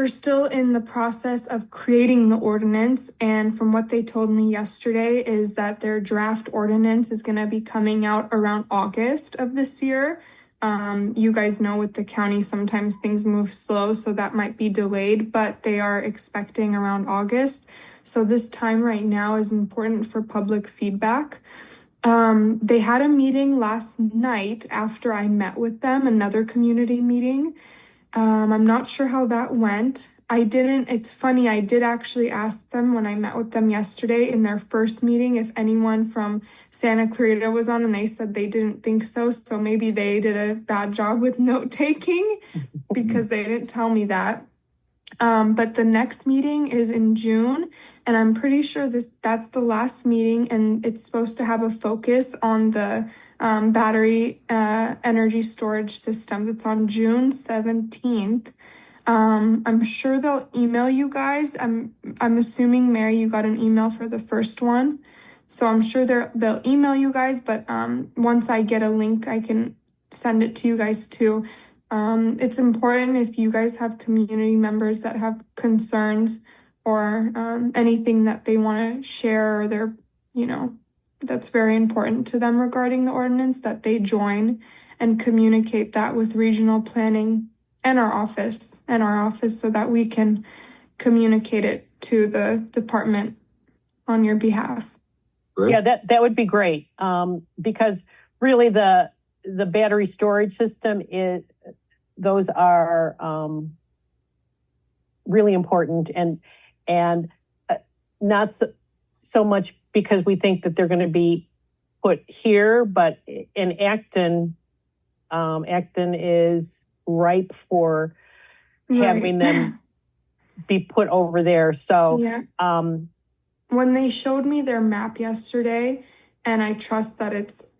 still in the process of creating the ordinance. And from what they told me yesterday is that their draft ordinance is going to be coming out around August of this year. You guys know with the county, sometimes things move slow, so that might be delayed, but they are expecting around August. So this time right now is important for public feedback. They had a meeting last night after I met with them, another community meeting. I'm not sure how that went. It's funny, I did actually ask them when I met with them yesterday in their first meeting if anyone from Santa Clarita was on, and they said they didn't think so. So maybe they did a bad job with note taking because they didn't tell me that. But the next meeting is in June, and I'm pretty sure that's the last meeting, and it's supposed to have a focus on the battery energy storage systems. It's on June 17th. I'm sure they'll email you guys. I'm assuming, Mary, you got an email for the first one. So I'm sure they'll email you guys, but once I get a link, I can send it to you guys too. It's important if you guys have community members that have concerns or anything that they want to share, or they're, that's very important to them regarding the ordinance, that they join and communicate that with regional planning and our office so that we can communicate it to the department on your behalf. Great. Yeah, that would be great. Because really the battery storage system those are really important and not so much because we think that they're going to be put here, but in Acton is ripe for having them be put over there. So, yeah. When they showed me their map yesterday, and I trust that it's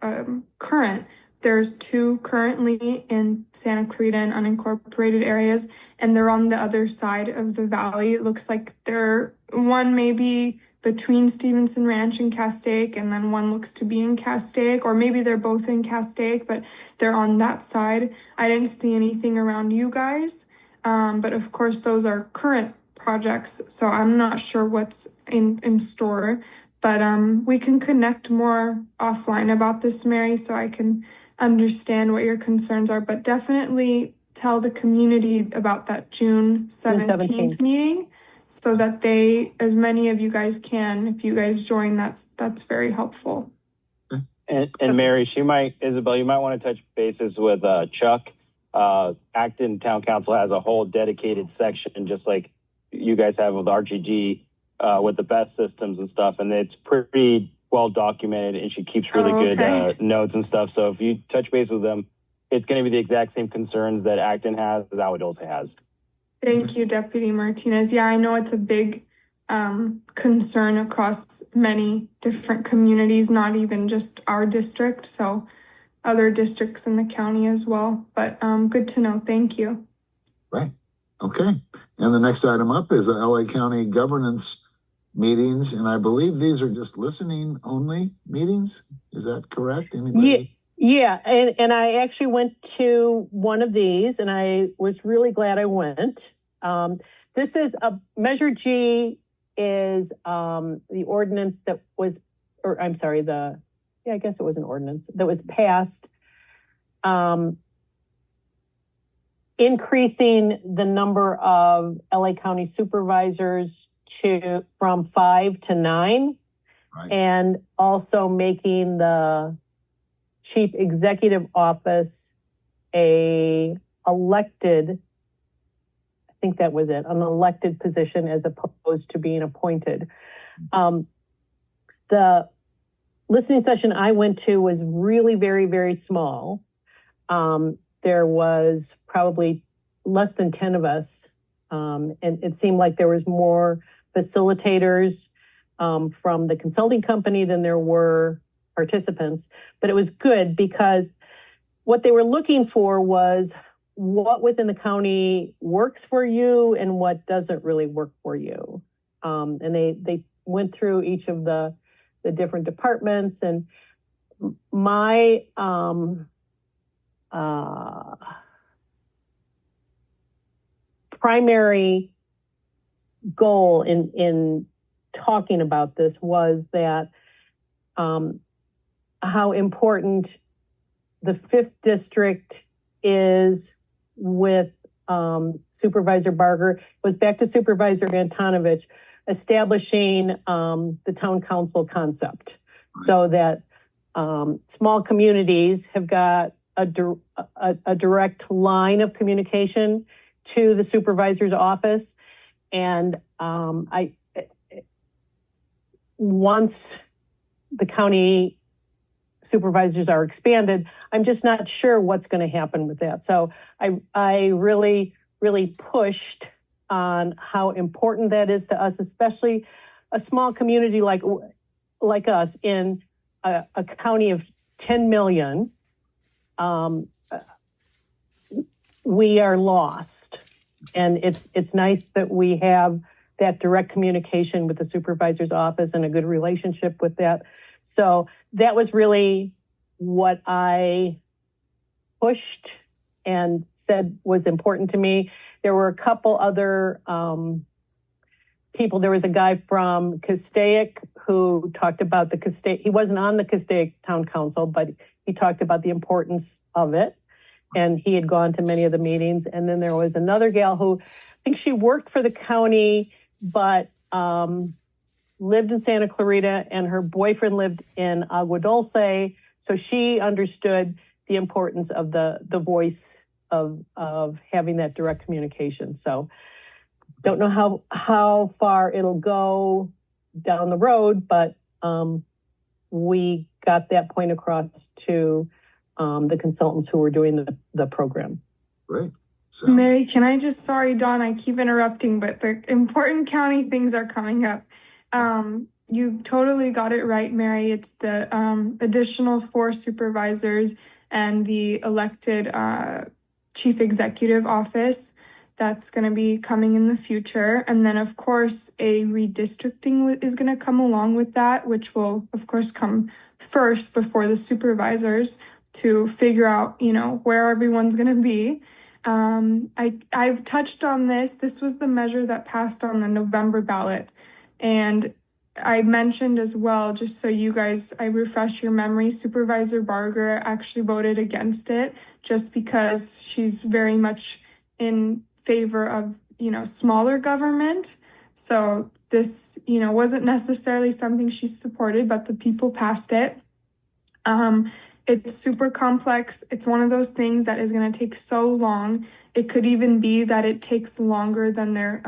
current, there's 2 currently in Santa Clarita and unincorporated areas, and they're on the other side of the valley. It looks like they're one maybe between Stevenson Ranch and Castaic, and then one looks to be in Castaic, or maybe they're both in Castaic, but they're on that side. I didn't see anything around you guys, but of course those are current projects, so I'm not sure what's in store, but we can connect more offline about this, Mary, so I can understand what your concerns are, but definitely tell the community about that June 17th meeting so that as many of you guys can, if you guys join, that's very helpful. And Mary, Isabel, you might want to touch bases with Chuck. Acton Town Council has a whole dedicated section, just like you guys have with RGG, with the best systems and stuff, and it's pretty well documented, and she keeps really good notes and stuff. So if you touch base with them, it's going to be the exact same concerns that Acton has as Awadulce has. Thank you, Deputy Martinez. Yeah, I know it's a big concern across many different communities, not even just our district, so other districts in the county as well. But good to know. Thank you. Right. Okay. And the next item up is the LA County governance meetings, and I believe these are just listening only meetings. Is that correct? Anybody? Yeah, and I actually went to one of these, and I was really glad I went. This is Measure G is the ordinance that was, or I'm sorry, I guess it was an ordinance that was passed, increasing the number of LA County supervisors from 5 to 9, right, and also making the Chief Executive Office an elected position as opposed to being appointed. The listening session I went to was really very, very small. There was probably less than 10 of us, and it seemed like there was more facilitators from the consulting company than there were participants, but it was good because what they were looking for was what within the county works for you and what doesn't really work for you. And they went through each of the different departments, and my primary goal in talking about this was that how important the 5th district is with Supervisor Barger. It was back to Supervisor Antonovich, establishing the town council concept, so that small communities have got a direct line of communication to the supervisor's office. And once the county supervisors are expanded, I'm just not sure what's going to happen with that. So I really, really pushed on how important that is to us, especially a small community like us in a county of 10 million. We are lost, and it's nice that we have that direct communication with the supervisor's office and a good relationship with that. So that was really what I pushed and said was important to me. There were a couple other people. There was a guy from Castaic who talked about the Castaic. He wasn't on the Castaic Town Council, but he talked about the importance of it. And he had gone to many of the meetings. And then there was another gal who, I think she worked for the county, but lived in Santa Clarita, and her boyfriend lived in Agua Dulce. So she understood the importance of the voice of having that direct communication. So don't know how far it'll go down the road, but we got that point across to the consultants who were doing the program. Great. So, Mary, can I just, sorry, Dawn, I keep interrupting, but the important county things are coming up. You totally got it right, Mary. It's the additional 4 supervisors and the elected chief executive office that's going to be coming in the future. And then, of course, a redistricting is going to come along with that, which will, of course, come first before the supervisors to figure out, where everyone's going to be. I've touched on this. This was the measure that passed on the November ballot. And I mentioned as well, just so you guys, I refresh your memory, Supervisor Barger actually voted against it just because she's very much in favor of, smaller government. So this, wasn't necessarily something she supported, but the people passed it. It's super complex. It's one of those things that is going to take so long. It could even be that it takes longer than their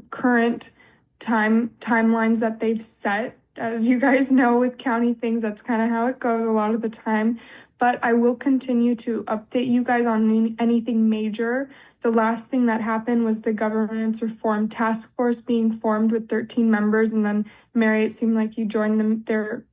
current timelines that they've set. As you guys know, with county things, that's kind of how it goes a lot of the time. But I will continue to update you guys on anything major. The last thing that happened was the governance reform task force being formed with 13 members. And then, Mary, it seemed like you joined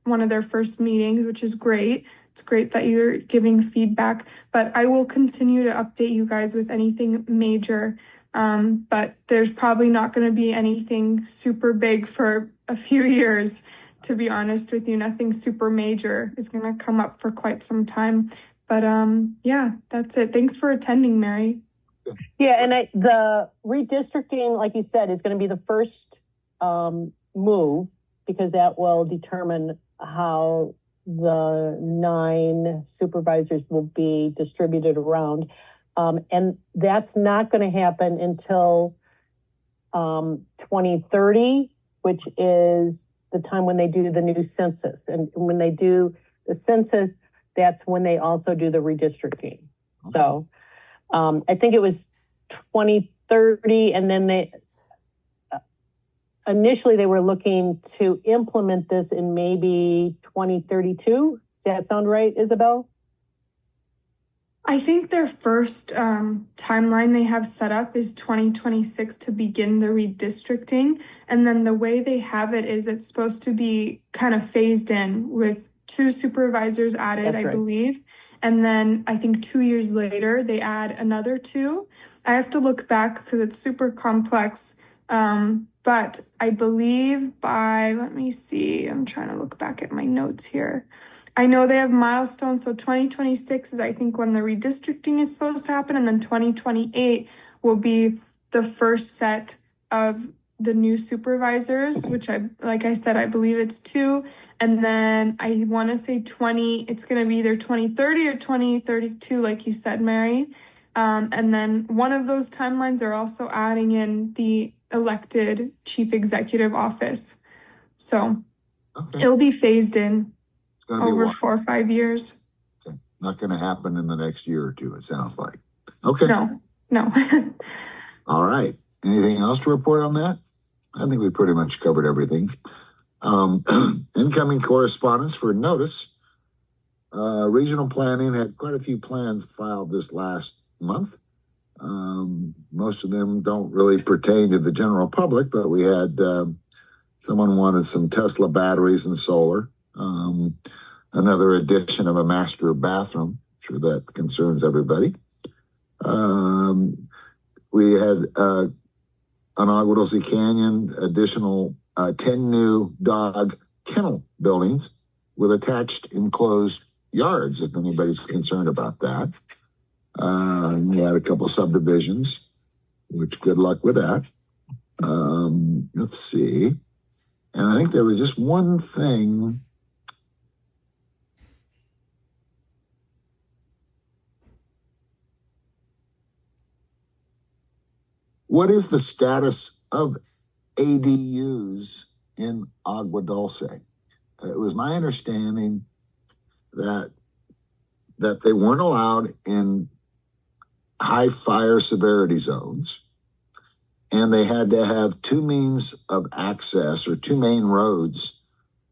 one of their first meetings, which is great. It's great that you're giving feedback. But I will continue to update you guys with anything major. But there's probably not going to be anything super big for a few years, to be honest with you. Nothing super major is going to come up for quite some time. But yeah, that's it. Thanks for attending, Mary. Yeah, and the redistricting, like you said, is going to be the first move, because that will determine how the 9 supervisors will be distributed around. And that's not going to happen until 2030, which is the time when they do the new census. And when they do the census, that's when they also do the redistricting. Okay. So I think it was 2030, and then initially they were looking to implement this in maybe 2032. Does that sound right, Isabel? I think their first timeline they have set up is 2026 to begin the redistricting. And then the way they have it is it's supposed to be kind of phased in with 2 supervisors added, that's right. I believe. And then I think 2 years later, they add another 2. I have to look back because it's super complex. But I believe let me see, I'm trying to look back at my notes here. I know they have milestones. So 2026 is, I think, when the redistricting is supposed to happen. And then 2028 will be the first set of the new supervisors, which like I said, I believe it's 2. And then I want to say it's going to be either 2030 or 2032, like you said, Mary. And then one of those timelines, they're also adding in the elected chief executive office. So It'll be phased in over 4 or 5 years. Okay. Not going to happen in the next year or 2, it sounds like. Okay. No. All right. Anything else to report on that? I think we pretty much covered everything. Incoming correspondence for notice. Regional planning had quite a few plans filed this last month. Most of them don't really pertain to the general public, but we had someone wanted some Tesla batteries and solar. Another addition of a master bathroom. I'm sure that concerns everybody. We had on Agua Dulce Canyon additional 10 new dog kennel buildings with attached enclosed yards, if anybody's concerned about that. We had a couple subdivisions, which good luck with that. Let's see. And I think there was just one thing. What is the status of ADUs in Agua Dulce? It was my understanding that they weren't allowed in high fire severity zones, and they had to have two means of access or two main roads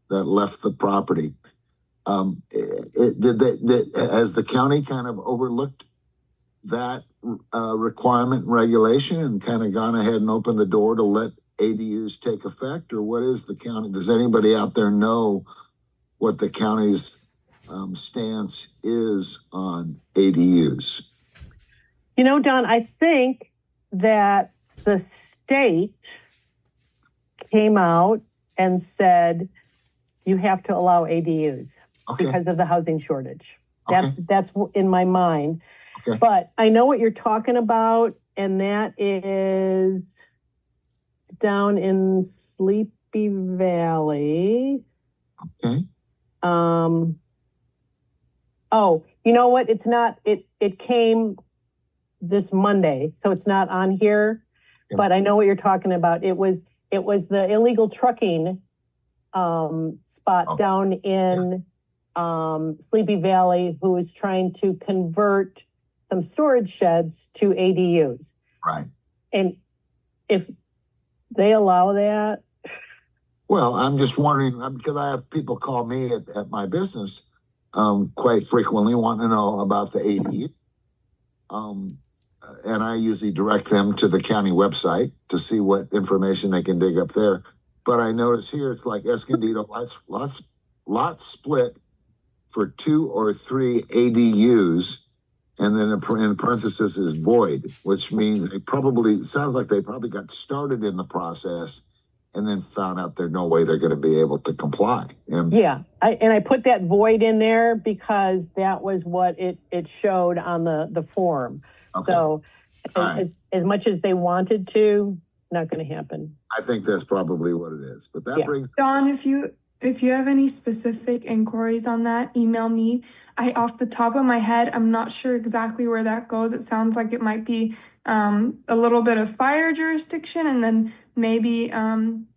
that left the property. Has the county kind of overlooked that requirement and regulation and kind of gone ahead and opened the door to let ADUs take effect? Or what is the county? Does anybody out there know what the county's stance is on ADUs? You know, Don, I think that the state came out and said you have to allow ADUs because of the housing shortage. That's in my mind. Okay. But I know what you're talking about, and that is down in Sleepy Valley. Okay. Oh, you know what? It's not. It came this Monday, so it's not on here. Yeah. But I know what you're talking about. It was the illegal trucking spot down in Sleepy Valley, who was trying to convert some storage sheds to ADUs. Right. And if they allow that. Well, I'm just wondering, because I have people call me at my business quite frequently wanting to know about the ADU. And I usually direct them to the county website to see what information they can dig up there. But I notice here it's like Escondido, lots split for 2 or 3 ADUs, and then in parentheses is void, which means it sounds like they probably got started in the process and then found out there's no way they're going to be able to comply. Yeah, I put that void in there because that was what it showed on the form. Okay. So as much as they wanted to, not going to happen. I think that's probably what it is. But that brings Dawn, if you have any specific inquiries on that, email me. Off the top of my head, I'm not sure exactly where that goes. It sounds like it might be a little bit of fire jurisdiction, and then maybe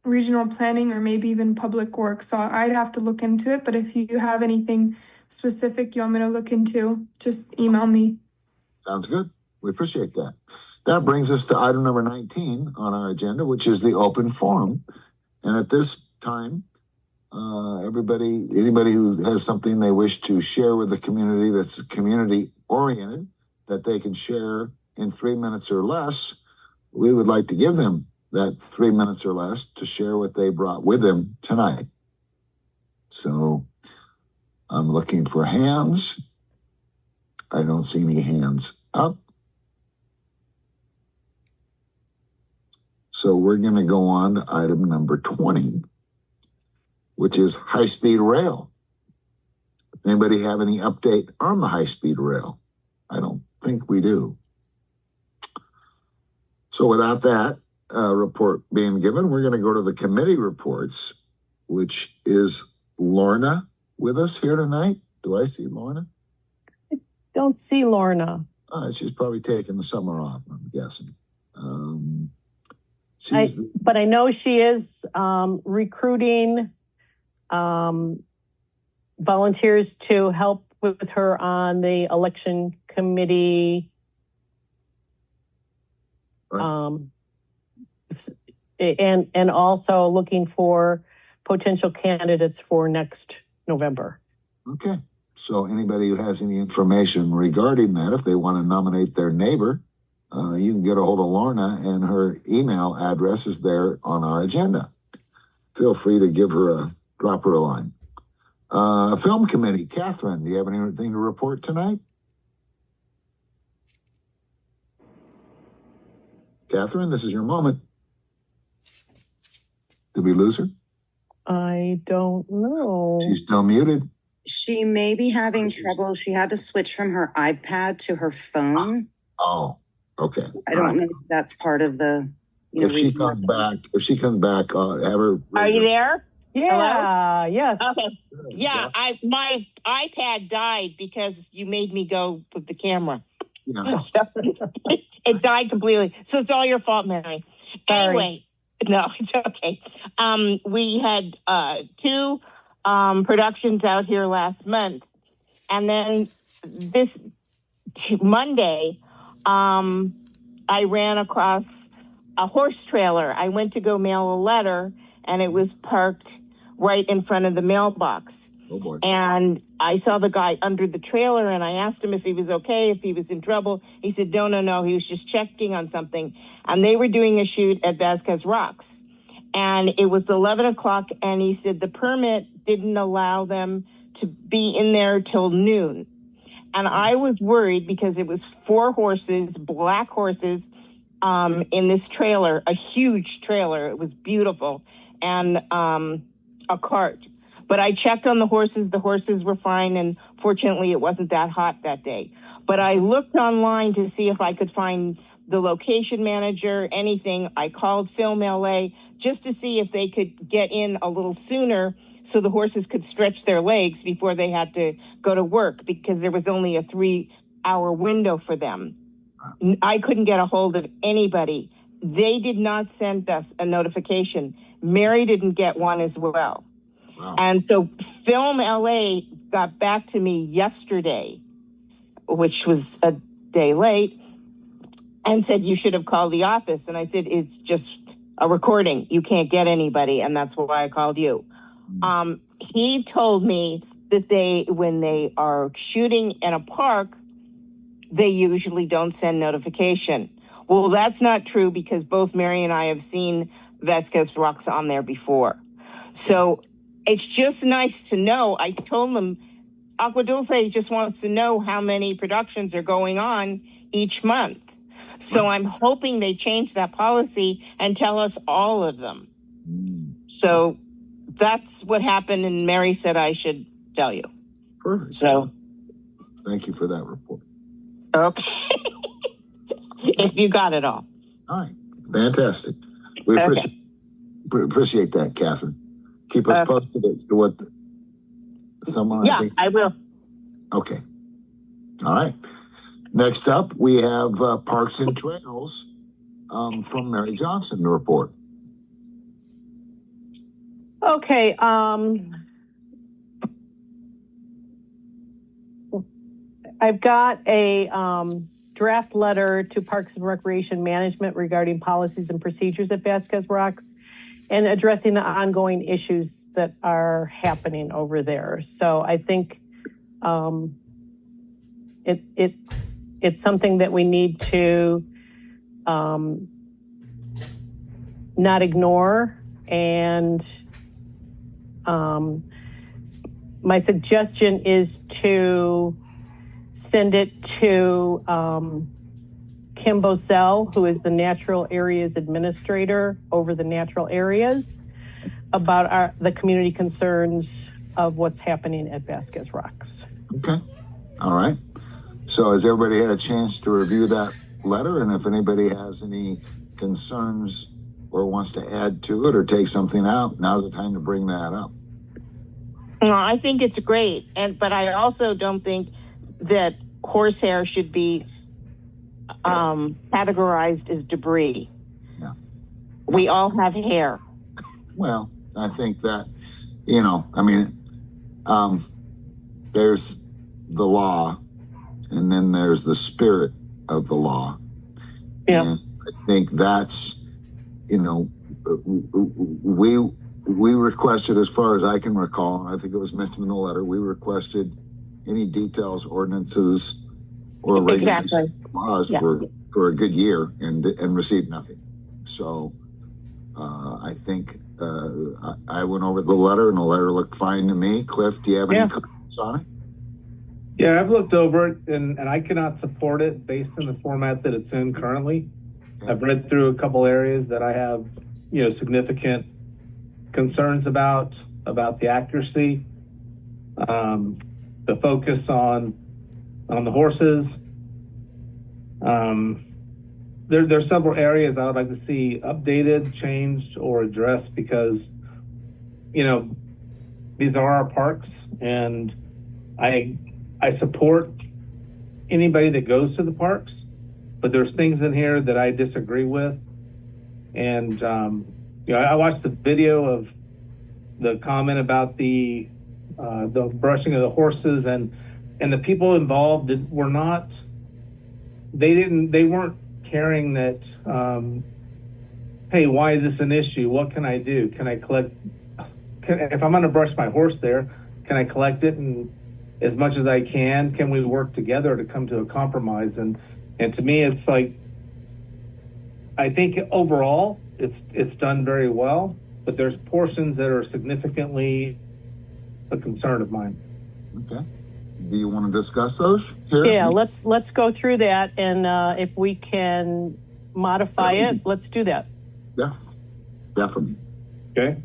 regional planning, or maybe even public works. So I'd have to look into it. But if you have anything specific you want me to look into, just email me. Sounds good. We appreciate that. That brings us to item number 19 on our agenda, which is the open forum. And at this time, anybody who has something they wish to share with the community that's community oriented, that they can share in 3 minutes or less, we would like to give them that 3 minutes or less to share what they brought with them tonight. So I'm looking for hands. I don't see any hands up. So we're going to go on to item number 20, which is high-speed rail. Anybody have any update on the high-speed rail? I don't think we do. So without that report being given, we're going to go to the committee reports, which is Lorna with us here tonight. Do I see Lorna? I don't see Lorna. She's probably taking the summer off, I'm guessing. But I know she is recruiting volunteers to help with her on the election committee. Right. And also looking for potential candidates for next November. Okay. So anybody who has any information regarding that, if they want to nominate their neighbor, you can get a hold of Lorna, and her email address is there on our agenda. Feel free to drop her a line. Film committee, Catherine, do you have anything to report tonight? Catherine, this is your moment. Did we lose her? I don't know. She's still muted. She may be having trouble. She had to switch from her iPad to her phone. Oh, okay. So I don't know if that's part of the if she comes back, have her. Are you there? Yeah. Yes. Okay. Yeah. My iPad died because you made me go with the camera. Yeah. So, it died completely. So it's all your fault, Mary. Sorry. Anyway, no, it's okay. We had 2 productions out here last month, and then this Monday, I ran across a horse trailer. I went to go mail a letter, and it was parked right in front of the mailbox. Oh boy. And I saw the guy under the trailer, and I asked him if he was okay, if he was in trouble. He said, no, he was just checking on something. And they were doing a shoot at Vasquez Rocks. And it was 11 o'clock, and he said the permit didn't allow them to be in there till noon. And I was worried because it was 4 horses, black horses, in this trailer, a huge trailer. It was beautiful. And a cart. But I checked on the horses. The horses were fine. And fortunately, it wasn't that hot that day. But I looked online to see if I could find the location manager, anything. I called Film LA just to see if they could get in a little sooner so the horses could stretch their legs before they had to go to work, because there was only a 3-hour window for them. I couldn't get a hold of anybody. They did not send us a notification. Mary didn't get one as well. Wow. And so Film LA got back to me yesterday, which was a day late, and said, you should have called the office. And I said, it's just a recording. You can't get anybody. And that's why I called you. He told me that when they are shooting in a park, they usually don't send notification. Well, that's not true, because both Mary and I have seen Vasquez Rocks on there before. So it's just nice to know. I told them Agua Dulce just wants to know how many productions are going on each month. So I'm hoping they change that policy and tell us all of them. So that's what happened, and Mary said I should tell you. Perfect. So thank you for that report. Okay. If you got it all. All right. Fantastic. We appreciate that, Catherine. Keep us posted as to what someone. Yeah, I will. Okay. All right. Next up, we have Parks and Trails from Mary Johnson to report. Okay. I've got a draft letter to Parks and Recreation Management regarding policies and procedures at Vasquez Rocks and addressing the ongoing issues that are happening over there. So I think it's something that we need to not ignore. And my suggestion is to send it to Kim Bosell, who is the Natural Areas Administrator over the natural areas, about the community concerns of what's happening at Vasquez Rocks. Okay. All right. So has everybody had a chance to review that letter? And if anybody has any concerns or wants to add to it or take something out, now's the time to bring that up. No, I think it's great. But I also don't think that horsehair should be categorized as debris. Yeah. We all have hair. Well, I think that, there's the law, and then there's the spirit of the law. Yeah. And I think that's, we requested, as far as I can recall, and I think it was mentioned in the letter, we requested any details, ordinances, or regulations, laws for a good year and received nothing. So I think I went over the letter, and the letter looked fine to me. Cliff, do you have any comments on it? Yeah, I've looked over it, and I cannot support it based on the format that it's in currently. Okay. I've read through a couple areas that I have, significant concerns about the accuracy, the focus on the horses, there's several areas I would like to see updated, changed, or addressed because, you know, these are our parks, and I support anybody that goes to the parks, but there's things in here that I disagree with. And you know, I watched the video of the comment about the brushing of the horses, and the people involved were not. They weren't caring that. Hey, why is this an issue? What can I do? Can I collect? If I'm going to brush my horse there, can I collect it and as much as I can? Can we work together to come to a compromise? And to me, it's like, I think overall it's done very well, but there's portions that are significantly a concern of mine. Okay. Do you want to discuss those here? Yeah, let's go through that, and if we can modify it, let's do that. Yeah, definitely. Okay.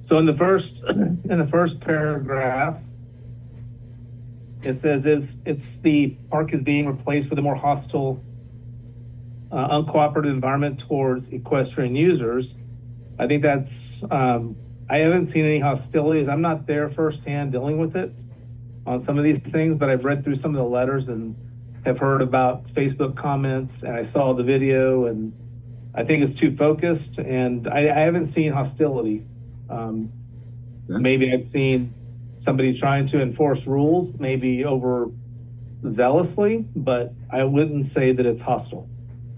So in the first paragraph, it says it's the park is being replaced with a more hostile, uncooperative environment towards equestrian users. I think that's I haven't seen any hostilities. I'm not there firsthand dealing with it on some of these things, but I've read through some of the letters and have heard about Facebook comments, and I saw the video, and I think it's too focused, and I haven't seen hostility. Maybe I've seen somebody trying to enforce rules, maybe over zealously, but I wouldn't say that it's hostile.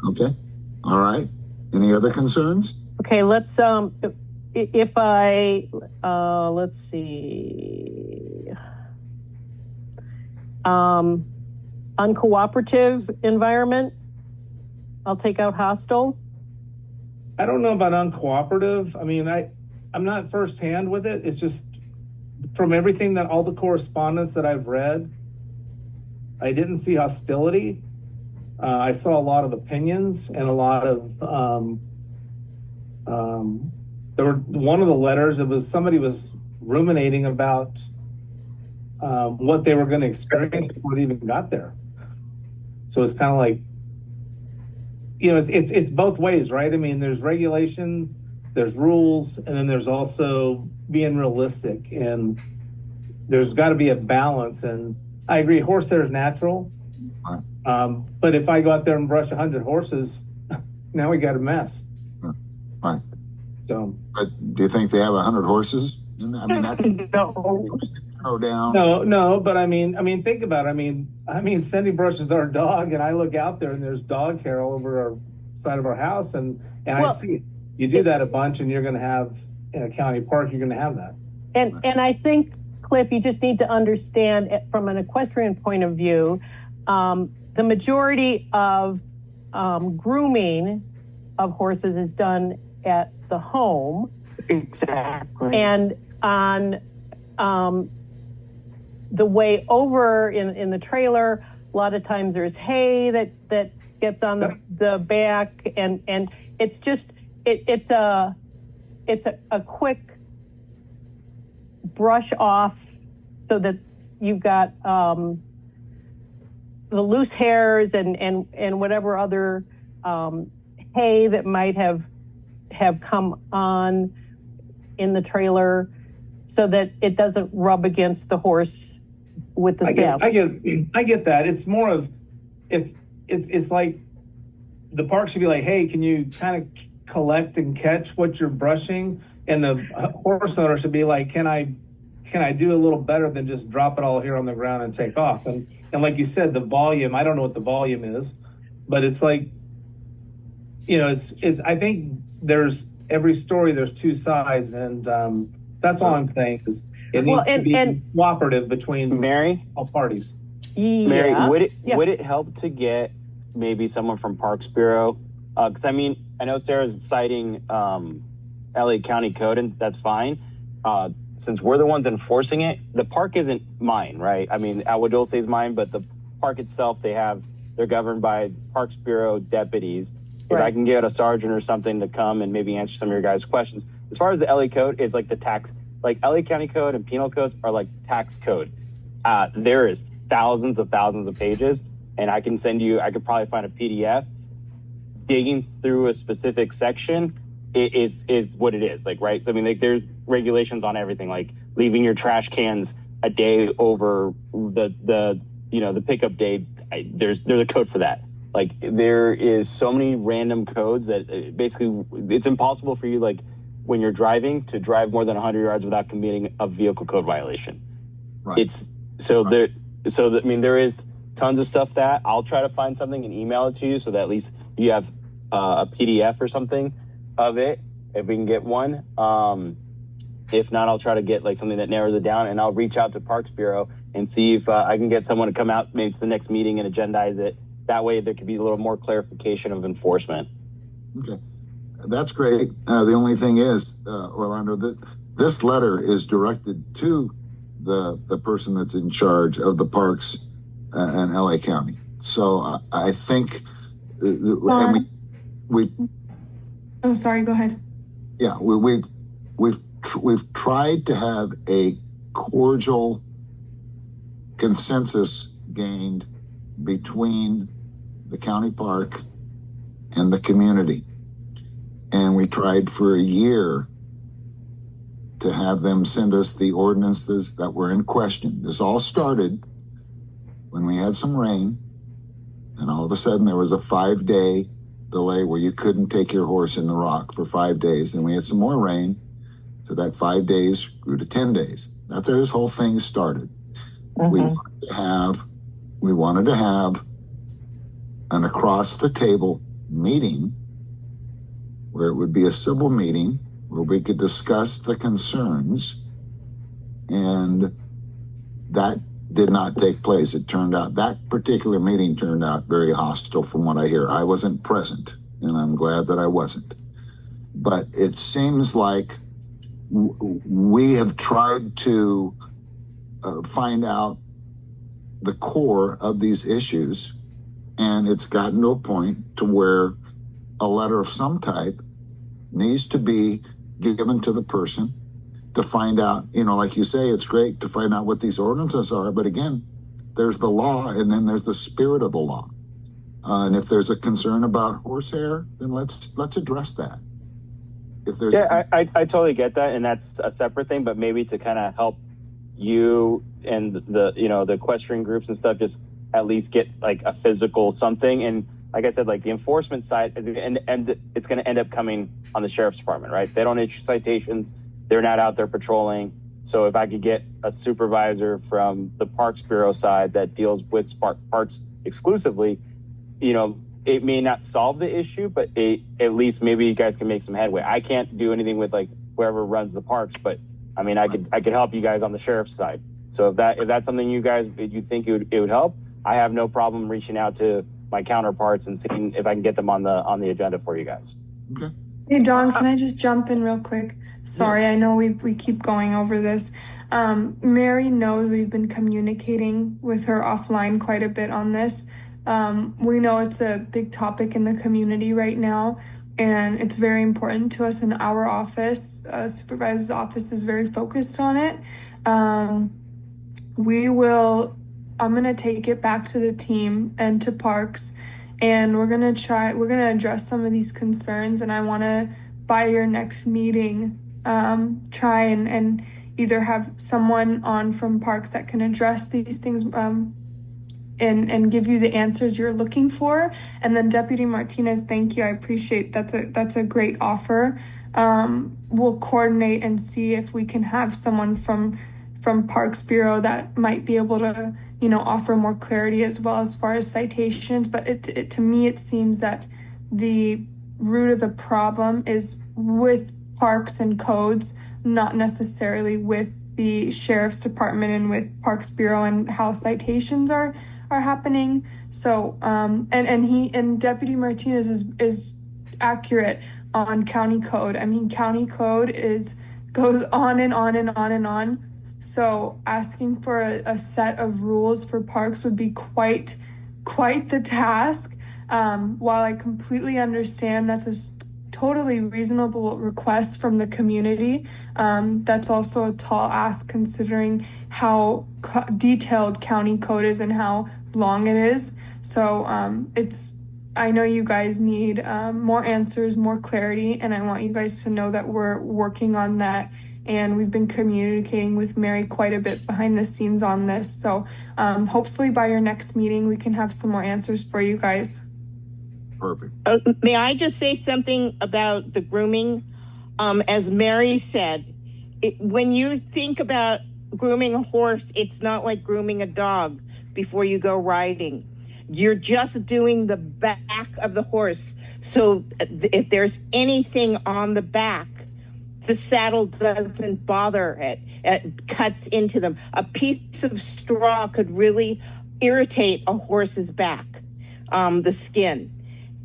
Okay. All right. Any other concerns? Okay, let's if I let's see. Uncooperative environment, I'll take out hostile. I don't know about uncooperative. I mean, I'm not firsthand with it. It's just from everything that all the correspondence that I've read, I didn't see hostility. I saw a lot of opinions and a lot of there were one of the letters, it was somebody was ruminating about what they were going to experience before they even got there. So it's kind of like, you know, it's both ways, right? I mean, there's regulations, there's rules, and then there's also being realistic, and there's got to be a balance. And I agree, horse hair is natural, but if I go out there and brush 100 horses, now we got a mess. Right. So, but do you think they have 100 horses? I mean, that go down. No, but I mean, think about it. I mean, Cindy brushes our dog, and I look out there, and there's dog hair all over our side of our house, and well, I see it. You do that a bunch, and you're going to have in a county park, you're going to have that. And I think, Cliff, you just need to understand from an equestrian point of view, the majority of grooming of horses is done at the home. Exactly. And on the way over in the trailer, a lot of times there's hay that gets on the back, and it's just it's a quick brush off so that you've got the loose hairs and whatever other hay that might have come on in the trailer, so that it doesn't rub against the horse with the saddle. I get that. It's more of if it's like the park should be like, hey, can you kind of collect and catch what you're brushing? And the horse owner should be like, can I do a little better than just drop it all here on the ground and take off? And like you said, the volume, I don't know what the volume is, but it's like, you know, it's I think there's every story, there's two sides, and that's all I'm saying is it needs to be cooperative between Mary, all parties. Yeah. Mary, would it help to get maybe someone from Parks Bureau? Because I mean, I know Sarah's citing LA County Code, and that's fine. Since we're the ones enforcing it, the park isn't mine, right? I mean, Agua Dulce is mine, but the park itself, they're governed by Parks Bureau deputies. If I can get a sergeant or something to come and maybe answer some of your guys' questions. As far as the LA Code, it's like the tax, like LA County Code and penal codes are like tax code. There is thousands of pages, and I could probably find a PDF. digging through a specific section is what it is. Like, right? So, I mean, like, there's regulations on everything, like leaving your trash cans a day over the pickup day. There's a code for that. Like, there is so many random codes that basically it's impossible for you, like, when you're driving, to drive more than 100 yards without committing a vehicle code violation. Right. There is tons of stuff that I'll try to find something and email it to you so that at least you have a PDF or something of it, if we can get one. If not, I'll try to get like something that narrows it down, and I'll reach out to Parks Bureau and see if I can get someone to come out maybe to the next meeting and agendize it. That way there could be a little more clarification of enforcement. Okay, that's great. The only thing is, Orlando, that this letter is directed to the person that's in charge of the parks in LA County. So I think, and we Oh, sorry, go ahead. Yeah, we've tried to have a cordial consensus gained between the county park and the community. And we tried for a year to have them send us the ordinances that were in question. This all started when we had some rain, and all of a sudden there was a 5-day delay where you couldn't take your horse in the rock for 5 days. Then we had some more rain, so that 5 days grew to 10 days. That's how this whole thing started. We wanted to have an across the table meeting where it would be a civil meeting where we could discuss the concerns, and that did not take place. It turned out, that particular meeting turned out very hostile from what I hear. I wasn't present, and I'm glad that I wasn't. But it seems like we have tried to find out the core of these issues, and it's gotten to a point to where a letter of some type needs to be given to the person to find out, like you say, it's great to find out what these ordinances are, but again, there's the law and then there's the spirit of the law. And if there's a concern about horsehair, then let's address that. If there's I totally get that, and that's a separate thing, but maybe to kind of help you and the equestrian groups and stuff, just at least get like a physical something. And like I said, like the enforcement side, and it's going to end up coming on the sheriff's department, right? They don't issue citations. They're not out there patrolling. So if I could get a supervisor from the Parks Bureau side that deals with parks exclusively, it may not solve the issue, but at least maybe you guys can make some headway. I can't do anything with like whoever runs the parks, but I mean, I could help you guys on the sheriff's side. So if that's something you think it would help, I have no problem reaching out to my counterparts and seeing if I can get them on the agenda for you guys. Okay. Hey, Dawn, can I just jump in real quick? Sorry, I know we keep going over this. Mary knows we've been communicating with her offline quite a bit on this. We know it's a big topic in the community right now, and it's very important to us in our office. Supervisor's office is very focused on it. I'm gonna take it back to the team and to Parks, and we're gonna address some of these concerns, and I wanna, by your next meeting, try and either have someone on from Parks that can address these things and give you the answers you're looking for. And then Deputy Martinez, thank you. I appreciate that's a great offer. We'll coordinate and see if we can have someone from Parks Bureau that might be able to, offer more clarity as well as far as citations. But to me, it seems that the root of the problem is with parks and codes, not necessarily with the sheriff's department and with Parks Bureau and how citations are happening. So and Deputy Martinez is accurate on county code. I mean, county code goes on and on and on and on. So asking for a set of rules for parks would be quite the task. While I completely understand that's a totally reasonable request from the community, that's also a tall ask considering how detailed county code is and how long it is. So I know you guys need more answers, more clarity, and I want you guys to know that we're working on that. And we've been communicating with Mary quite a bit behind the scenes on this. So hopefully by your next meeting, we can have some more answers for you guys. Perfect. May I just say something about the grooming? As Mary said, when you think about grooming a horse, it's not like grooming a dog before you go riding. You're just doing the back of the horse. So if there's anything on the back, the saddle doesn't bother it. It cuts into them. A piece of straw could really irritate a horse's back, the skin.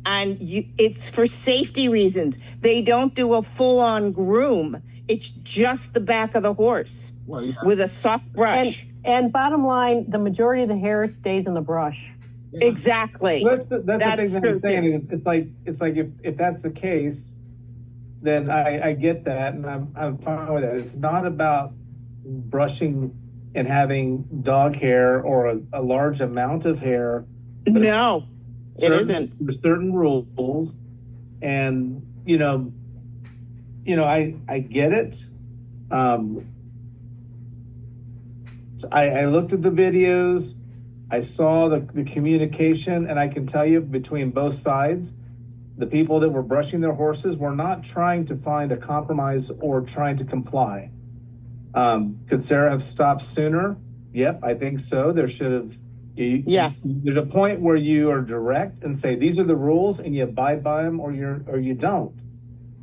And it's for safety reasons. They don't do a full-on groom. It's just the back of the horse with a soft brush. And bottom line, the majority of the hair stays in the brush. Yeah. Exactly. Well, that's the thing that true I'm saying. It's like if that's the case, then I get that, and I'm fine with that. It's not about brushing and having dog hair or a large amount of hair. No, it isn't. There's certain rules, and I get it. I looked at the videos, I saw the communication, and I can tell you between both sides, the people that were brushing their horses were not trying to find a compromise or trying to comply. Could Sarah have stopped sooner? Yep, I think so. There should have. There's a point where you are direct and say these are the rules, and you abide by them, or you don't.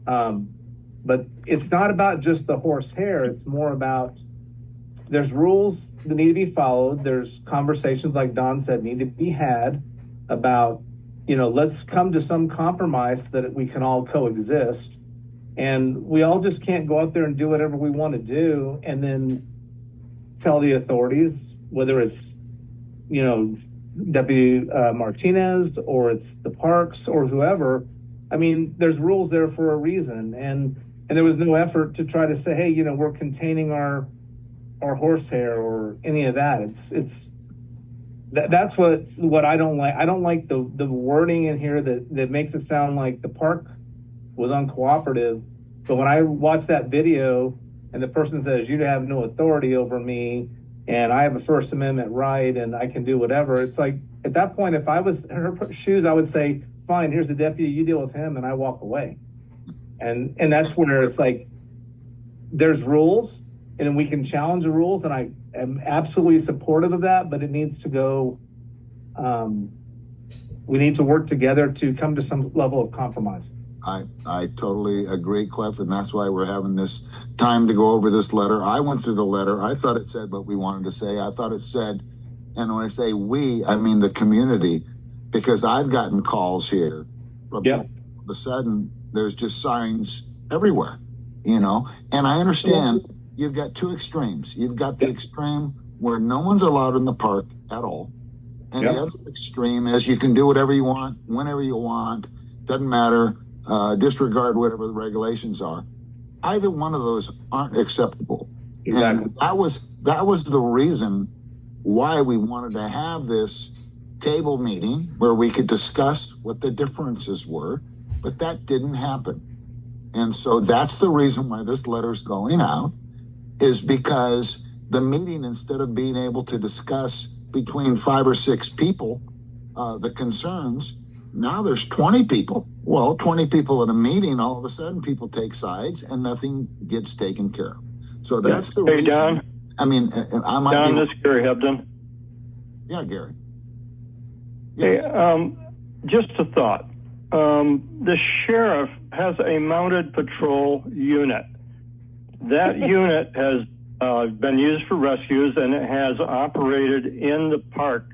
But it's not about just the horse hair. It's more about there's rules that need to be followed. There's conversations, like Don said, need to be had about, let's come to some compromise so that we can all coexist. And we all just can't go out there and do whatever we want to do and then tell the authorities, whether it's, Deputy Martinez or it's the parks or whoever. I mean, there's rules there for a reason. And there was no effort to try to say, hey, we're containing our horse hair or any of that. That's what I don't like. I don't like the wording in here that makes it sound like the park was uncooperative. But when I watch that video and the person says, you have no authority over me and I have a First Amendment right and I can do whatever, it's like, at that point, if I was in her shoes, I would say, fine, here's the deputy, you deal with him, and I walk away. And that's where it's like, there's rules, and we can challenge the rules, and I am absolutely supportive of that, but it needs to go, we need to work together to come to some level of compromise. I totally agree, Cliff, and that's why we're having this time to go over this letter. I went through the letter. I thought it said what we wanted to say. I thought it said, and when I say we, I mean the community, because I've gotten calls here from all of a sudden there's just signs everywhere, and I understand you've got two extremes. You've got the extreme where no one's allowed in the park at all. And the other extreme is you can do whatever you want, whenever you want, doesn't matter, disregard whatever the regulations are. Either one of those aren't acceptable. Exactly. And that was the reason why we wanted to have this table meeting where we could discuss what the differences were, but that didn't happen. And so that's the reason why this letter's going out, is because the meeting, instead of being able to discuss between 5 or 6 people the concerns, now there's 20 people. Well, 20 people at a meeting, all of a sudden people take sides and nothing gets taken care of. So that's the reason. Don. I mean, I might Don, this is Gary Hebden. Yeah, Gary. Yes. Hey, just a thought. The sheriff has a mounted patrol unit. That unit has been used for rescues, and it has operated in the park.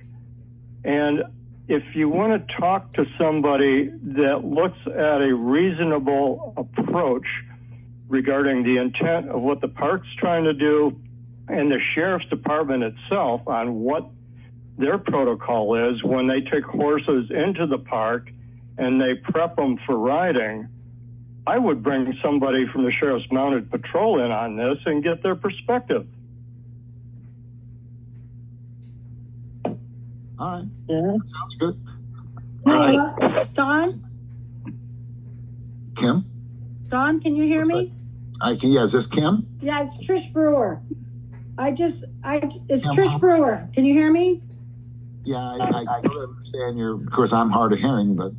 And if you want to talk to somebody that looks at a reasonable approach regarding the intent of what the park's trying to do and the sheriff's department itself on what their protocol is when they take horses into the park and they prep them for riding, I would bring somebody from the sheriff's mounted patrol in on this and get their perspective. All right. Yeah. That sounds good. Hi, Don? Kim? Don, can you hear me? Yeah, is this Kim? Yeah, it's Trish Brewer. It's Kim, Trish Brewer. Can you hear me? Yeah, I totally understand of course, I'm hard of hearing, but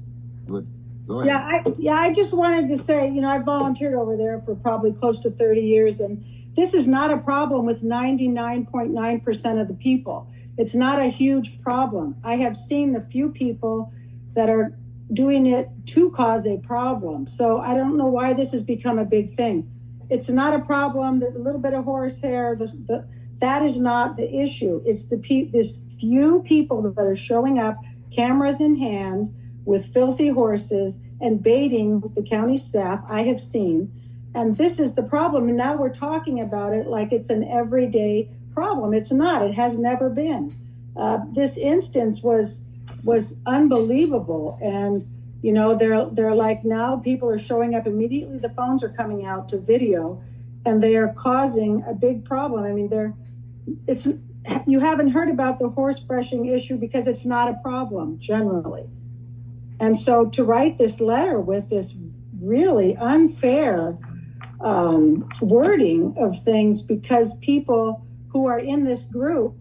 go ahead. I just wanted to say, I volunteered over there for probably close to 30 years, and this is not a problem with 99.9% of the people. It's not a huge problem. I have seen the few people that are doing it to cause a problem. So I don't know why this has become a big thing. It's not a problem. The little bit of horsehair, that is not the issue. It's this few people that are showing up, cameras in hand, with filthy horses and baiting the county staff. I have seen, and this is the problem. And now we're talking about it like it's an everyday problem. It's not. It has never been. This instance was unbelievable, and they're like, now people are showing up immediately. The phones are coming out to video, and they are causing a big problem. I mean, you haven't heard about the horse brushing issue because it's not a problem generally. And so to write this letter with this really unfair wording of things, because people who are in this group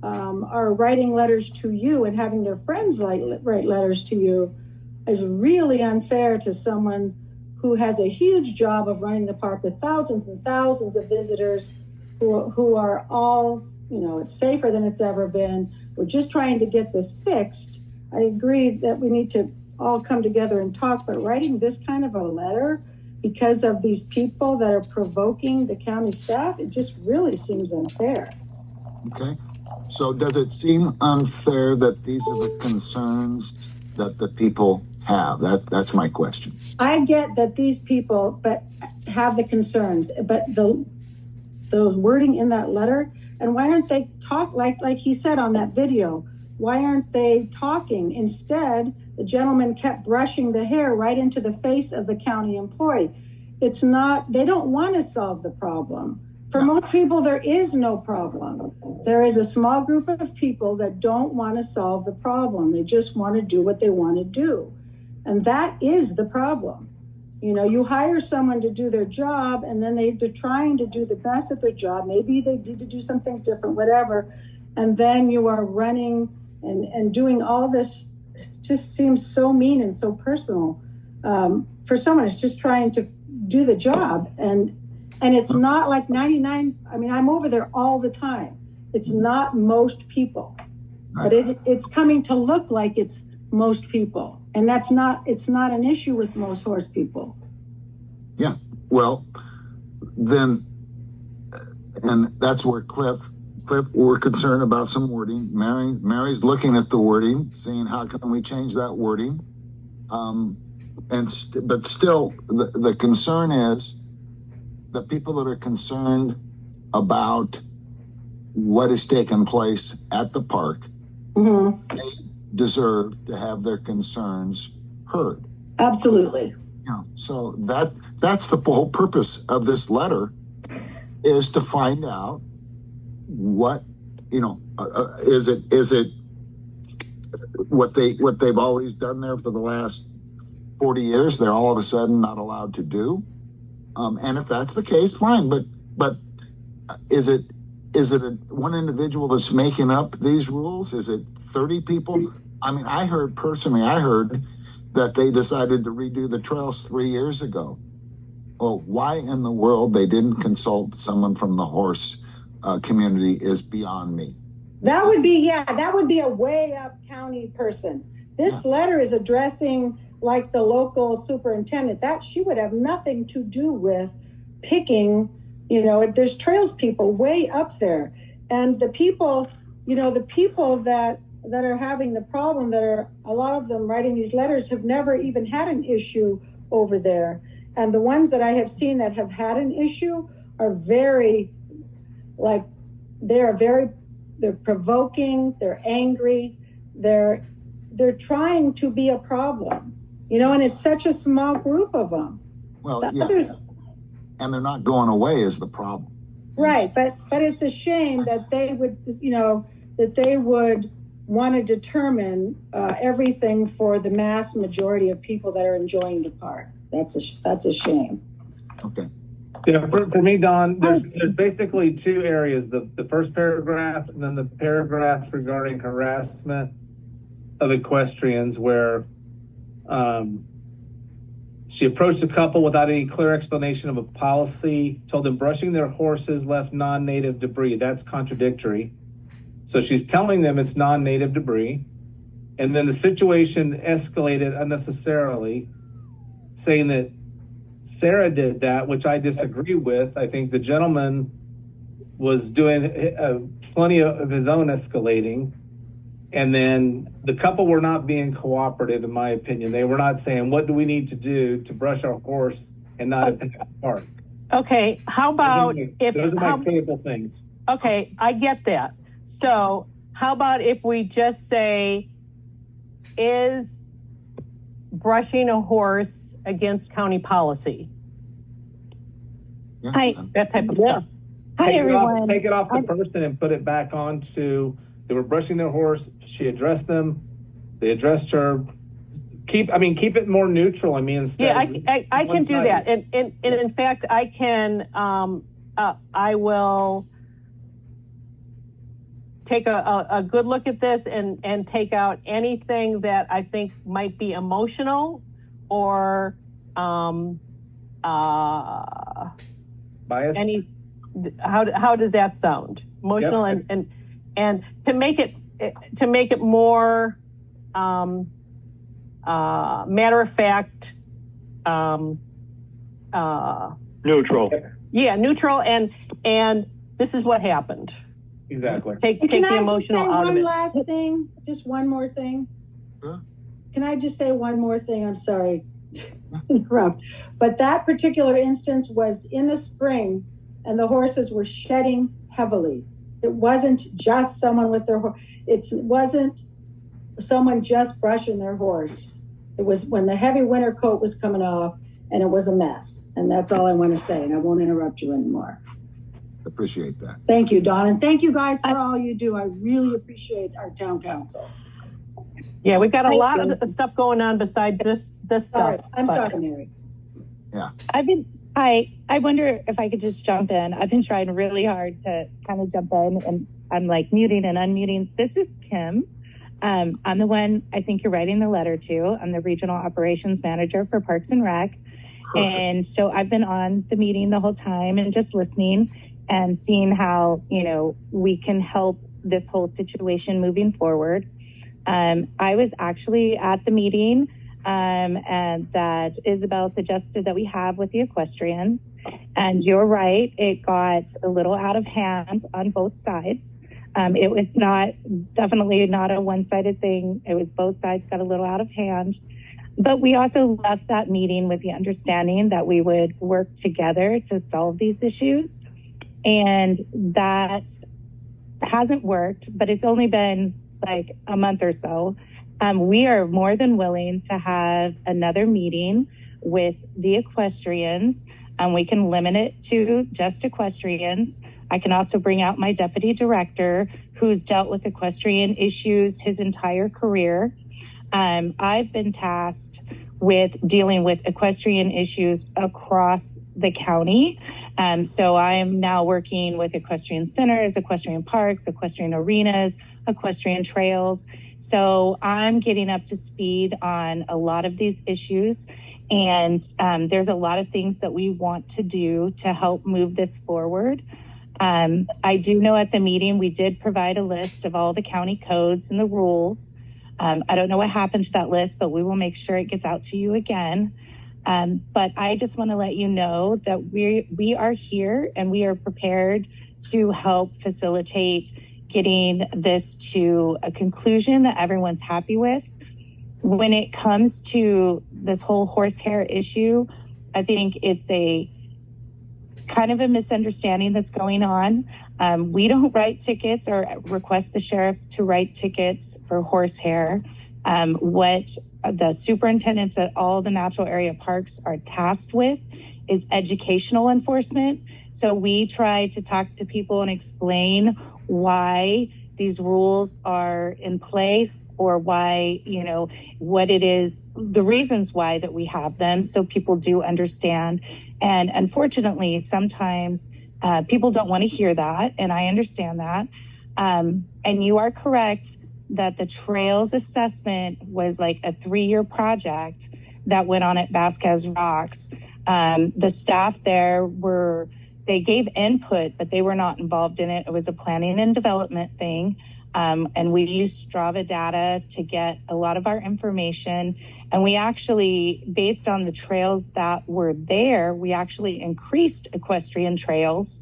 are writing letters to you and having their friends write letters to you, is really unfair to someone who has a huge job of running the park with thousands and thousands of visitors who are all, it's safer than it's ever been. We're just trying to get this fixed. I agree that we need to all come together and talk, but writing this kind of a letter because of these people that are provoking the county staff, it just really seems unfair. Okay. So does it seem unfair that these are the concerns that the people have? That's my question. I get that these people have the concerns, but the wording in that letter, and why aren't they like he said on that video? Why aren't they talking? Instead, the gentleman kept brushing the hair right into the face of the county employee. It's not, they don't want to solve the problem. For most people, there is no problem. There is a small group of people that don't want to solve the problem. They just want to do what they want to do. And that is the problem. You hire someone to do their job, and then they're trying to do the best at their job. Maybe they need to do some things different, whatever. And then you are running and doing all this. It just seems so mean and so personal for someone who's just trying to do the job. And it's not like 99. I mean, I'm over there all the time. It's not most people, but it's coming to look like it's most people. And it's not an issue with most horse people. Yeah. Well, then, and that's where Cliff, we're concerned about some wording. Mary's looking at the wording, seeing how can we change that wording. But still, the concern is the people that are concerned about what is taking place at the park, they deserve to have their concerns heard. Absolutely. So that's the whole purpose of this letter, is to find out what, is it what they've always done there for the last 40 years, they're all of a sudden not allowed to do. And if that's the case, fine. But is it one individual that's making up these rules? Is it 30 people? I mean, I heard that they decided to redo the trails 3 years ago. Well, why in the world they didn't consult someone from the horse community is beyond me. That would be a way up county person. This letter is addressing like the local superintendent. That she would have nothing to do with picking, there's trails people way up there. And the people, that are having the problem, that are a lot of them writing these letters, have never even had an issue over there. And the ones that I have seen that have had an issue are very, they're provoking, they're angry, they're trying to be a problem, and it's such a small group of them. Well, and they're not going away is the problem. Right, but it's a shame that they would, want to determine everything for the mass majority of people that are enjoying the park. That's a shame. Okay. Yeah, for me, Don, there's basically two areas: the first paragraph and then the paragraph regarding harassment of equestrians, where she approached a couple without any clear explanation of a policy, told them brushing their horses left non-native debris. That's contradictory. So she's telling them it's non-native debris. And then the situation escalated unnecessarily, saying that Sarah did that, which I disagree with. I think the gentleman was doing plenty of his own escalating. And then the couple were not being cooperative, in my opinion. They were not saying, what do we need to do to brush our horse and not in the park? Okay, how about those are my critical things. Okay, I get that. So how about if we just say, is brushing a horse against county policy? Yeah. Hi. That type of stuff. Hi, everyone. Take it off the person and put it back on to, they were brushing their horse. She addressed them. They addressed her. Keep it more neutral. I mean, instead I can do that. And in fact, I can, I will take a good look at this and take out anything that I think might be emotional or bias. How does that sound? Emotional. Yep. and to make it more matter of fact, neutral. Yeah, neutral, and this is what happened. Exactly. Take the emotional out of it. One last thing, just one more thing. Huh? Can I just say one more thing? I'm sorry to interrupt, but that particular instance was in the spring, and the horses were shedding heavily. It wasn't just someone with their horse. It wasn't someone just brushing their horse. It was when the heavy winter coat was coming off, and it was a mess. And that's all I want to say, and I won't interrupt you anymore. Appreciate that. Thank you, Dawn, and thank you guys for all you do. I really appreciate our town council. Yeah, we've got a lot of stuff going on besides this stuff. I'm sorry, Mary. Yeah. I wonder if I could just jump in. I've been trying really hard to kind of jump in, and I'm like muting and unmuting. This is Kim. I'm the one I think you're writing the letter to. I'm the regional operations manager for Parks and Rec. Perfect. And so I've been on the meeting the whole time and just listening and seeing how, we can help this whole situation moving forward. I was actually at the meeting and that Isabel suggested that we have with the equestrians. And you're right, it got a little out of hand on both sides. It was definitely not a one-sided thing. It was both sides got a little out of hand. But we also left that meeting with the understanding that we would work together to solve these issues. And that hasn't worked, but it's only been like a month or so. We are more than willing to have another meeting with the equestrians, and we can limit it to just equestrians. I can also bring out my deputy director who's dealt with equestrian issues his entire career. I've been tasked with dealing with equestrian issues across the county. So I'm now working with equestrian centers, equestrian parks, equestrian arenas, equestrian trails. So I'm getting up to speed on a lot of these issues. And there's a lot of things that we want to do to help move this forward. I do know at the meeting, we did provide a list of all the county codes and the rules. I don't know what happened to that list, but we will make sure it gets out to you again. But I just want to let you know that we are here and we are prepared to help facilitate getting this to a conclusion that everyone's happy with. When it comes to this whole horsehair issue, I think it's a kind of a misunderstanding that's going on. We don't write tickets or request the sheriff to write tickets for horsehair. What the superintendents at all the natural area parks are tasked with is educational enforcement. So we try to talk to people and explain why these rules are in place or why, you know, what it is, the reasons why that we have them, so people do understand. And unfortunately, sometimes people don't want to hear that, and I understand that. And you are correct that the trails assessment was like a 3-year project that went on at Vasquez Rocks. The staff there they gave input, but they were not involved in it. It was a planning and development thing. And we used Strava data to get a lot of our information. And we actually, based on the trails that were there, we actually increased equestrian trails.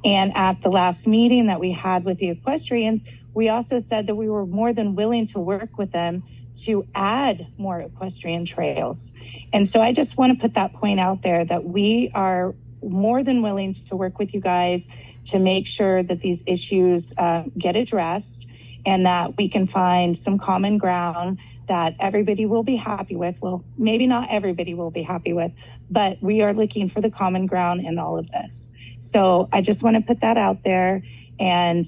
And at the last meeting that we had with the equestrians, we also said that we were more than willing to work with them to add more equestrian trails. And so I just want to put that point out there that we are more than willing to work with you guys to make sure that these issues get addressed and that we can find some common ground that everybody will be happy with. Well, maybe not everybody will be happy with, but we are looking for the common ground in all of this. So I just want to put that out there. And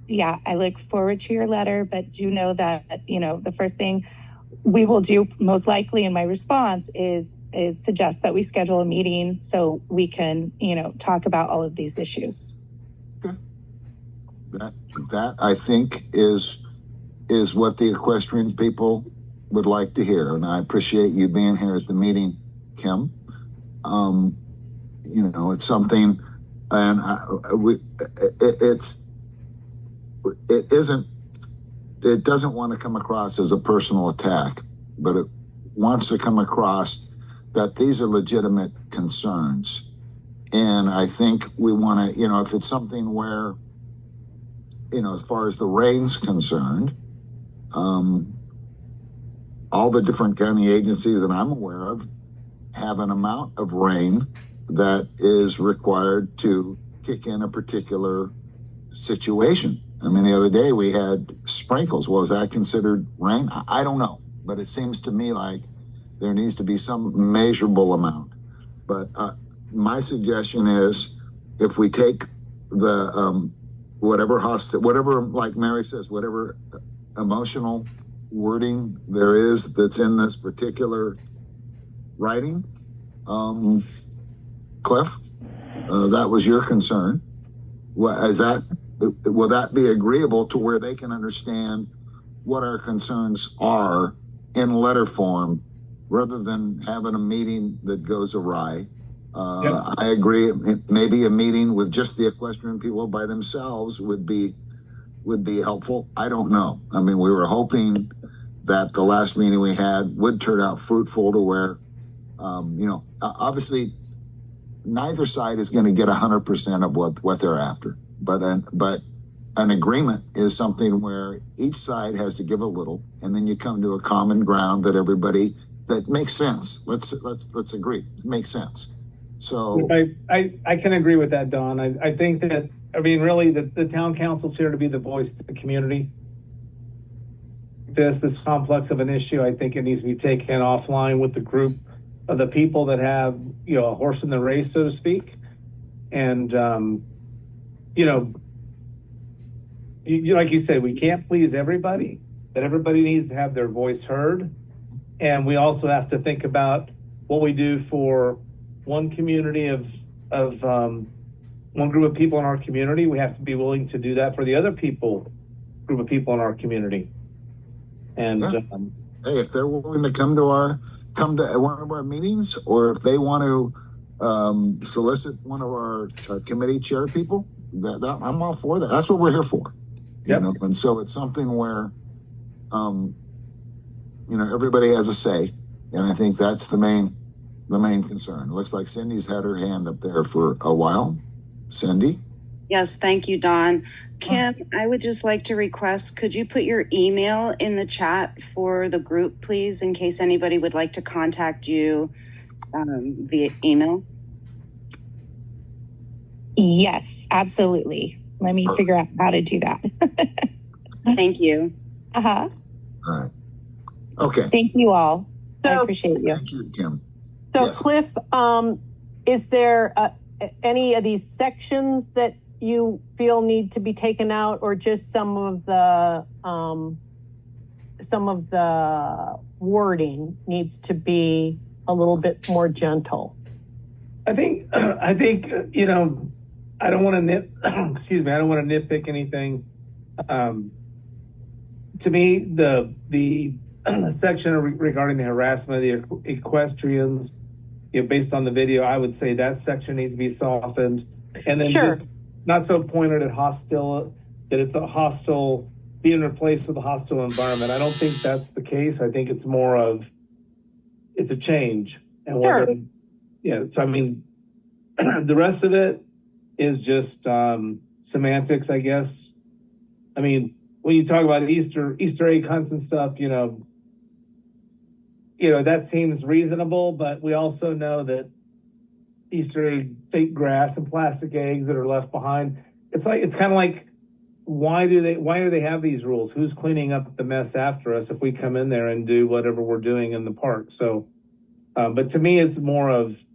yeah, I look forward to your letter, but do know that, you know, the first thing we will do most likely in my response is suggest that we schedule a meeting so we can, you know, talk about all of these issues. Okay. That I think is what the equestrian people would like to hear. And I appreciate you being here at the meeting, Kim. You know, it's something, and it doesn't want to come across as a personal attack, but it wants to come across that these are legitimate concerns. And I think we want to, you know, if it's something where, you know, as far as the rain's concerned, all the different county agencies that I'm aware of have an amount of rain that is required to kick in a particular situation. I mean, the other day we had sprinkles. Well, is that considered rain? I don't know, but it seems to me like there needs to be some measurable amount. But my suggestion is if we take the whatever, like Mary says, whatever emotional wording there is that's in this particular writing, Cliff, that was your concern. Will that be agreeable to where they can understand what our concerns are in letter form rather than having a meeting that goes awry? Yep. I agree. Maybe a meeting with just the equestrian people by themselves would be helpful. I don't know. I mean, we were hoping that the last meeting we had would turn out fruitful to where, you know, obviously neither side is going to get 100% of what they're after, but an agreement is something where each side has to give a little, and then you come to a common ground that makes sense. Let's agree. It makes sense. So I can agree with that, Don. I think that, I mean, really the town council's here to be the voice of the community. This complex of an issue, I think it needs to be taken offline with the group of the people that have, you know, a horse in the race, so to speak. And, you know, like you said, we can't please everybody, but everybody needs to have their voice heard. And we also have to think about what we do for one community of one group of people in our community. We have to be willing to do that for the other group of people in our community. And yeah. Hey, if they're willing to come to one of our meetings, or if they want to solicit one of our committee chair people, that I'm all for that. That's what we're here for. Yep. You know, and so it's something where, you know, everybody has a say, and I think that's the main concern. It looks like Cindy's had her hand up there for a while. Cindy? Yes, thank you, Don. Kim, I would just like to request, could you put your email in the chat for the group, please, in case anybody would like to contact you via email? Yes, absolutely. Let me figure out how to do that. Thank you. Uh-huh. All right. Okay. Thank you all. So, I appreciate you. Thank you, Kim. So yes. Cliff, is there any of these sections that you feel need to be taken out, or just some of the wording needs to be a little bit more gentle? I think you know, I don't want to excuse me, I don't want to nitpick anything. To me, the section regarding the harassment of the equestrians, you know, based on the video, I would say that section needs to be softened. And then sure, not so pointed at hostile, that it's a hostile, being replaced with a hostile environment. I don't think that's the case. I think it's more of, it's a change. And sure. Yeah, so I mean, the rest of it is just semantics, I guess. I mean, when you talk about Easter egg hunts and stuff, you know, that seems reasonable, but we also know that Easter egg, fake grass and plastic eggs that are left behind. It's kind of like, why do they have these rules? Who's cleaning up the mess after us if we come in there and do whatever we're doing in the park? So, but to me, it's more of,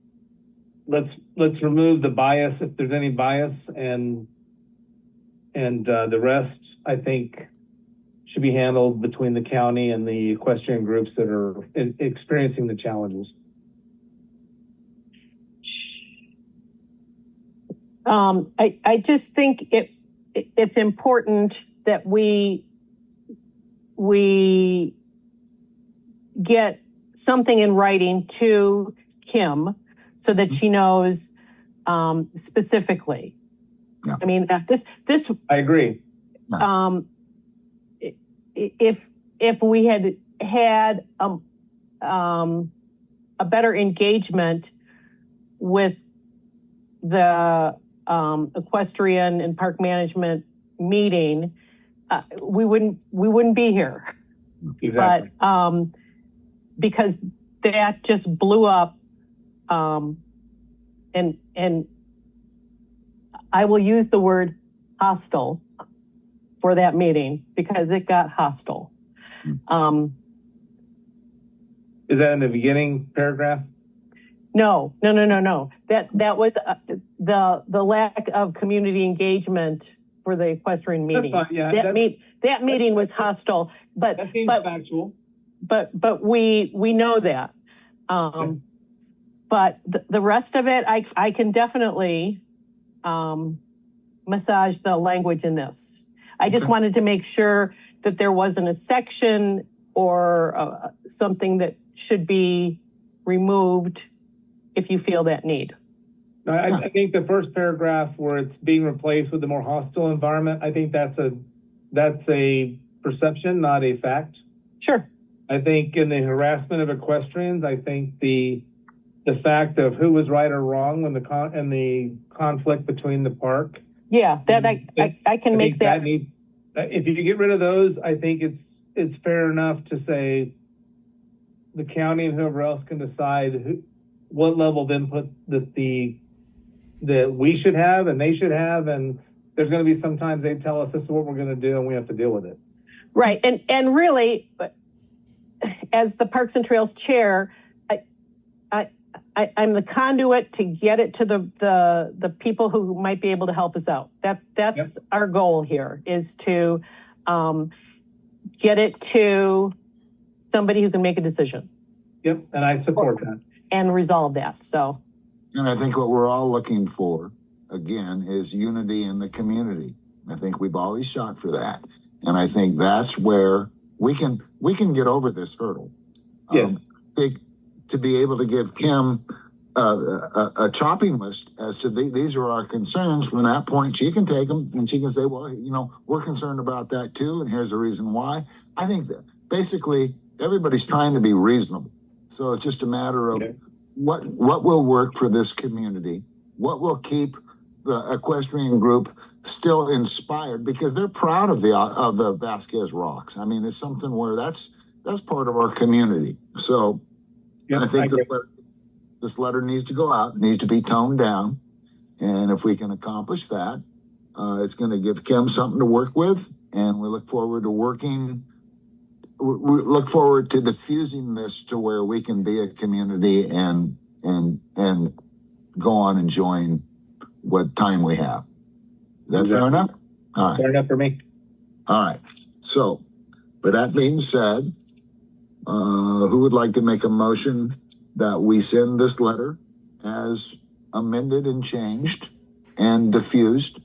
let's remove the bias, if there's any bias, and the rest, I think, should be handled between the county and the equestrian groups that are experiencing the challenges. I just think it's important that we get something in writing to Kim so that she knows specifically. Yeah. I mean, this I agree. If we had a better engagement with the equestrian and park management meeting, we wouldn't be here. Exactly. But because that just blew up, and I will use the word hostile for that meeting because it got hostile. Is that in the beginning paragraph? No. That was the lack of community engagement for the equestrian meeting. That's fine, yeah. That meeting was hostile, but that seems factual. But we know that. Okay. But the rest of it, I can definitely massage the language in this. I just wanted to make sure that there wasn't a section or something that should be removed if you feel that need. No, I think the first paragraph where it's being replaced with a more hostile environment, I think that's a perception, not a fact. Sure. I think in the harassment of equestrians, I think the fact of who was right or wrong when the conflict between the park. Yeah, that I can make that. That needs, if you get rid of those, I think it's fair enough to say the county and whoever else can decide what level of input that we should have and they should have, and there's going to be sometimes they tell us this is what we're going to do and we have to deal with it. Right, and really, as the Parks and Trails chair, I'm the conduit to get it to the people who might be able to help us out. That's our goal here, is to get it to somebody who can make a decision. Yep, and I support that. And resolve that, so. And I think what we're all looking for, again, is unity in the community. I think we've always shot for that. And I think that's where we can get over this hurdle. Yes. To be able to give Kim a chopping list as to these are our concerns. From that point, she can take them and she can say, well, we're concerned about that too, and here's the reason why. I think that basically everybody's trying to be reasonable. So it's just a matter of what will work for this community, what will keep the equestrian group still inspired, because they're proud of the Vasquez Rocks. I mean, it's something where that's part of our community. So I think this letter needs to go out, needs to be toned down. And if we can accomplish that, it's going to give Kim something to work with. And we look forward to we look forward to diffusing this to where we can be a community and go on enjoying what time we have. Is that fair enough? All right. Fair enough for me. All right. So, with that being said, who would like to make a motion that we send this letter as amended and changed and diffused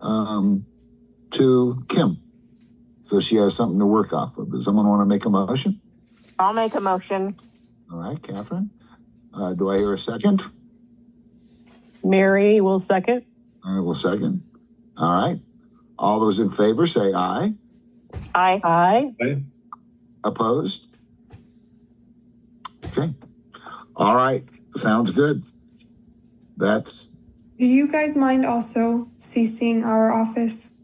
to Kim, so she has something to work off of? Does someone want to make a motion? I'll make a motion. All right, Catherine. Do I hear a second? Mary will second. I will second. All right. All those in favor say aye. Aye. Aye. Opposed? Okay. All right. Sounds good. That's. Do you guys mind also CCing our office?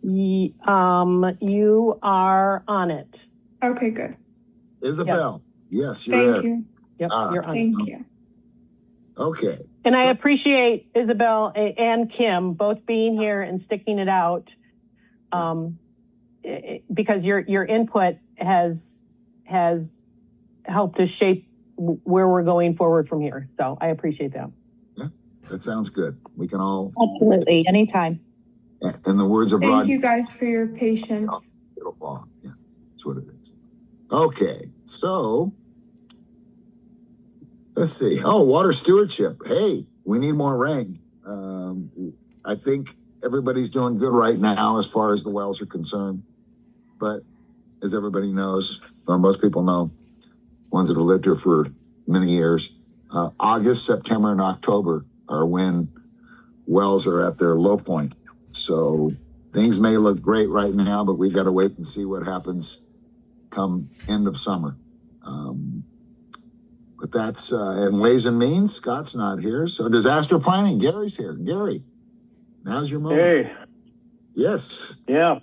You are on it. Okay, good. Isabel. Yes, you're Thank you. Yep, you're on. Thank you. Okay. And I appreciate Isabel and Kim both being here and sticking it out, because your input has helped us shape where we're going forward from here. So I appreciate that. Yeah, that sounds good. We can all. Absolutely, anytime. In the words of Rod. Thank you guys for your patience. Yeah, that's what it is. Okay, so let's see. Oh, water stewardship. Hey, we need more rain. I think everybody's doing good right now as far as the wells are concerned. But as everybody knows, or most people know, ones that have lived here for many years, August, September, and October are when wells are at their low point. So things may look great right now, but we've got to wait and see what happens come end of summer. But that's, and Ways and Means, Scott's not here. So disaster planning, Gary's here. Gary, now's your moment. Hey. Yes. Yeah.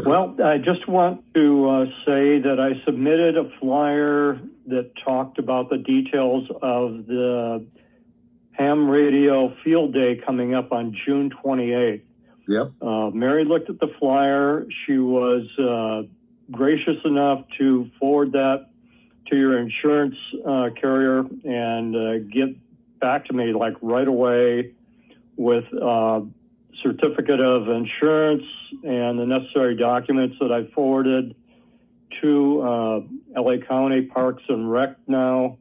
Well, I just want to say that I submitted a flyer that talked about the details of the ham radio field day coming up on June 28th. Yep. Mary looked at the flyer. She was gracious enough to forward that to your insurance carrier and get back to me like right away with certificate of insurance and the necessary documents that I forwarded to LA County Parks and Rec now.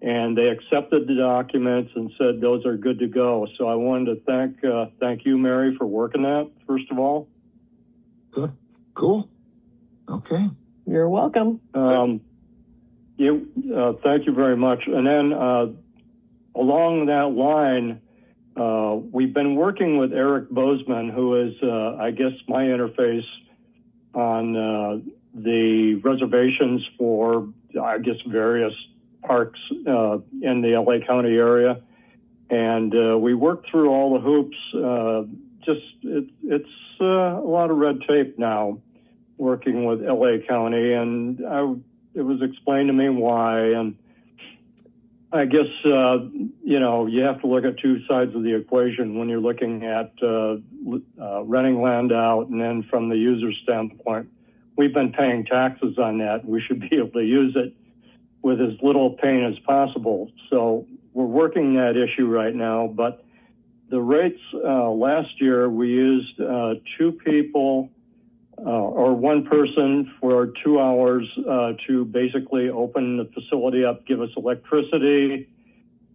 And they accepted the documents and said those are good to go. So I wanted to thank you, Mary, for working that, first of all. Good. Cool. Okay. You're welcome. Thank you very much. And then along that line, we've been working with Eric Bozeman, who is, I guess, my interface on the reservations for, I guess, various parks in the LA County area. And we worked through all the hoops. It's a lot of red tape now working with LA County. And it was explained to me why. And I guess, you have to look at two sides of the equation when you're looking at renting land out. And then from the user standpoint, we've been paying taxes on that. We should be able to use it with as little pain as possible. So we're working that issue right now. But the rates, last year, we used 2 people or 1 person for 2 hours to basically open the facility up, give us electricity,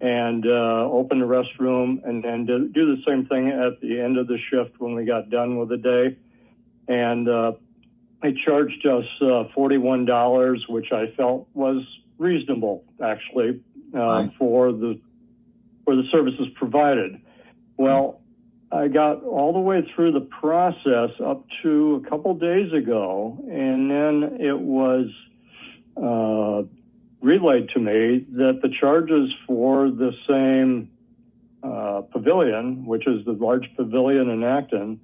and open the restroom, and then do the same thing at the end of the shift when we got done with the day. And they charged us $41, which I felt was reasonable, actually, for the services provided. Well, I got all the way through the process up to a couple days ago, and then it was relayed to me that the charges for the same pavilion, which is the large pavilion in Acton,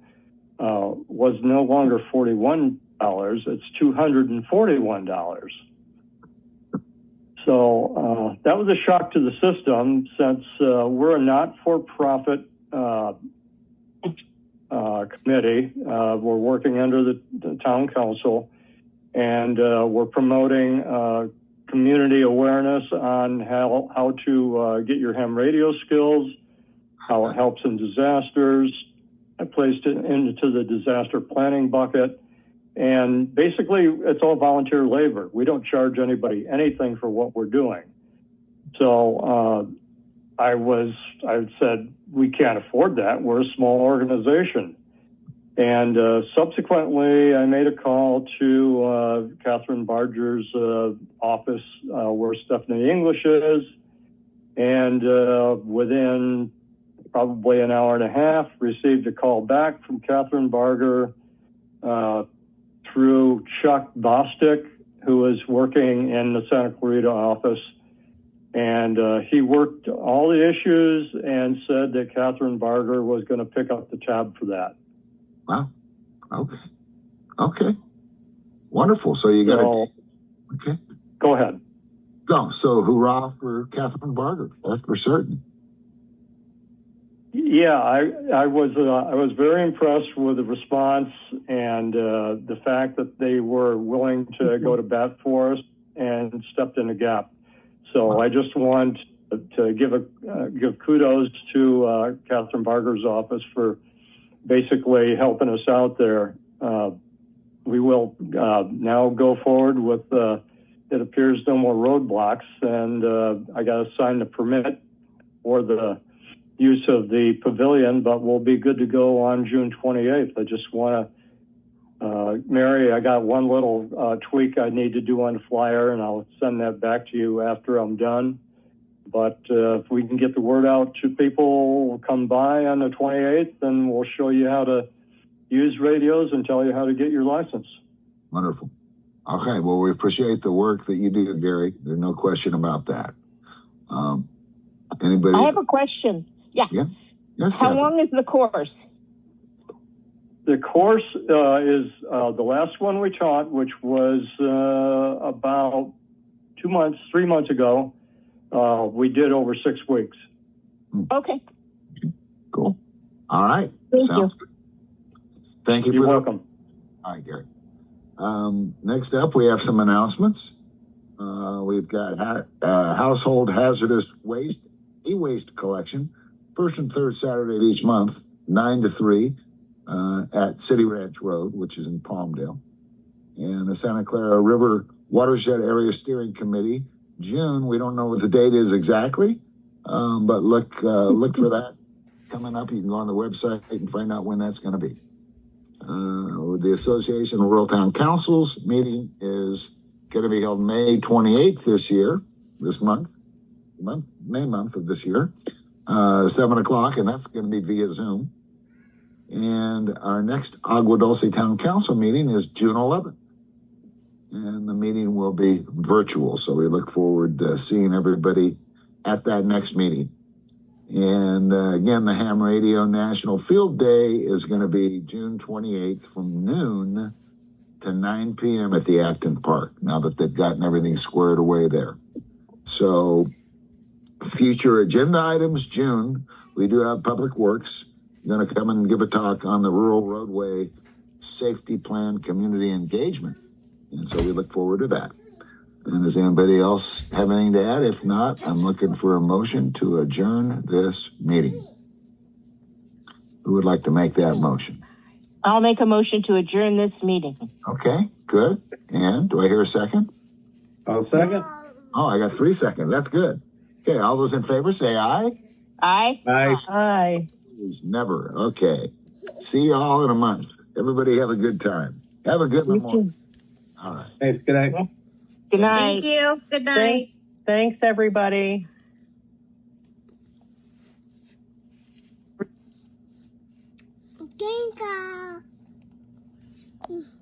was no longer $41. It's $241. So that was a shock to the system, since we're a not-for-profit committee. We're working under the town council, and we're promoting community awareness on how to get your ham radio skills, how it helps in disasters. I placed it into the disaster planning bucket. And basically, it's all volunteer labor. We don't charge anybody anything for what we're doing. So I said, we can't afford that. We're a small organization. And subsequently, I made a call to Catherine Barger's office where Stephanie English is. And within probably an hour and a half, received a call back from Catherine Barger through Chuck Bostic, who is working in the Santa Clarita office. And he worked all the issues and said that Catherine Barger was going to pick up the tab for that. Wow. Okay. Wonderful. So you got okay. Go ahead. No, so hurrah for Catherine Barger. That's for certain. Yeah, I was very impressed with the response and the fact that they were willing to go to bat for us and stepped in the gap. So I just want to give kudos to Catherine Barger's office for basically helping us out there. We will now go forward with it appears no more roadblocks, and I got to sign the permit for the use of the pavilion, but we'll be good to go on June 28th. I just want to, Mary, I got one little tweak I need to do on the flyer, and I'll send that back to you after I'm done. But if we can get the word out to people, come by on the 28th, then we'll show you how to use radios and tell you how to get your license. Wonderful. Okay, well, we appreciate the work that you do, Gary. There's no question about that. Anybody? I have a question. Yeah. Yes, how long is the course? The course is the last one we taught, which was about 3 months ago. We did over 6 weeks. Okay. Cool. All right. Thank Sounds you. good. Thank you. You're welcome. All right, Gary. Next up, we have some announcements. We've got household hazardous waste, e-waste collection, first and third Saturday of each month, 9 to 3 at City Ranch Road, which is in Palmdale. And the Santa Clara River Watershed Area Steering Committee, June, we don't know what the date is exactly, but look for that coming up. You can go on the website and find out when that's going to be. The Association of Rural Town Councils meeting is going to be held May 28th May month of this year, 7 o'clock, and that's going to be via Zoom. And our next Agua Dulce Town Council meeting is June 11th. And the meeting will be virtual, so we look forward to seeing everybody at that next meeting. And again, the Ham Radio National Field Day is going to be June 28th from noon to 9 p.m. at the Acton Park, now that they've gotten everything squared away there. So future agenda items, June, we do have Public Works going to come and give a talk on the Rural Roadway Safety Plan Community Engagement. And so we look forward to that. And does anybody else have anything to add? If not, I'm looking for a motion to adjourn this meeting. Who would like to make that motion? I'll make a motion to adjourn this meeting. Okay, good. And do I hear a second? I'll second. Oh, I got 3 seconds. That's good. Okay, all those in favor say aye. Aye. Aye. Aye. Never. Okay. See you all in a month. Everybody have a good time. Have a good morning. All right. Thanks. Good night. Good night. Thank you. Good night. Thanks, everybody. Thank you.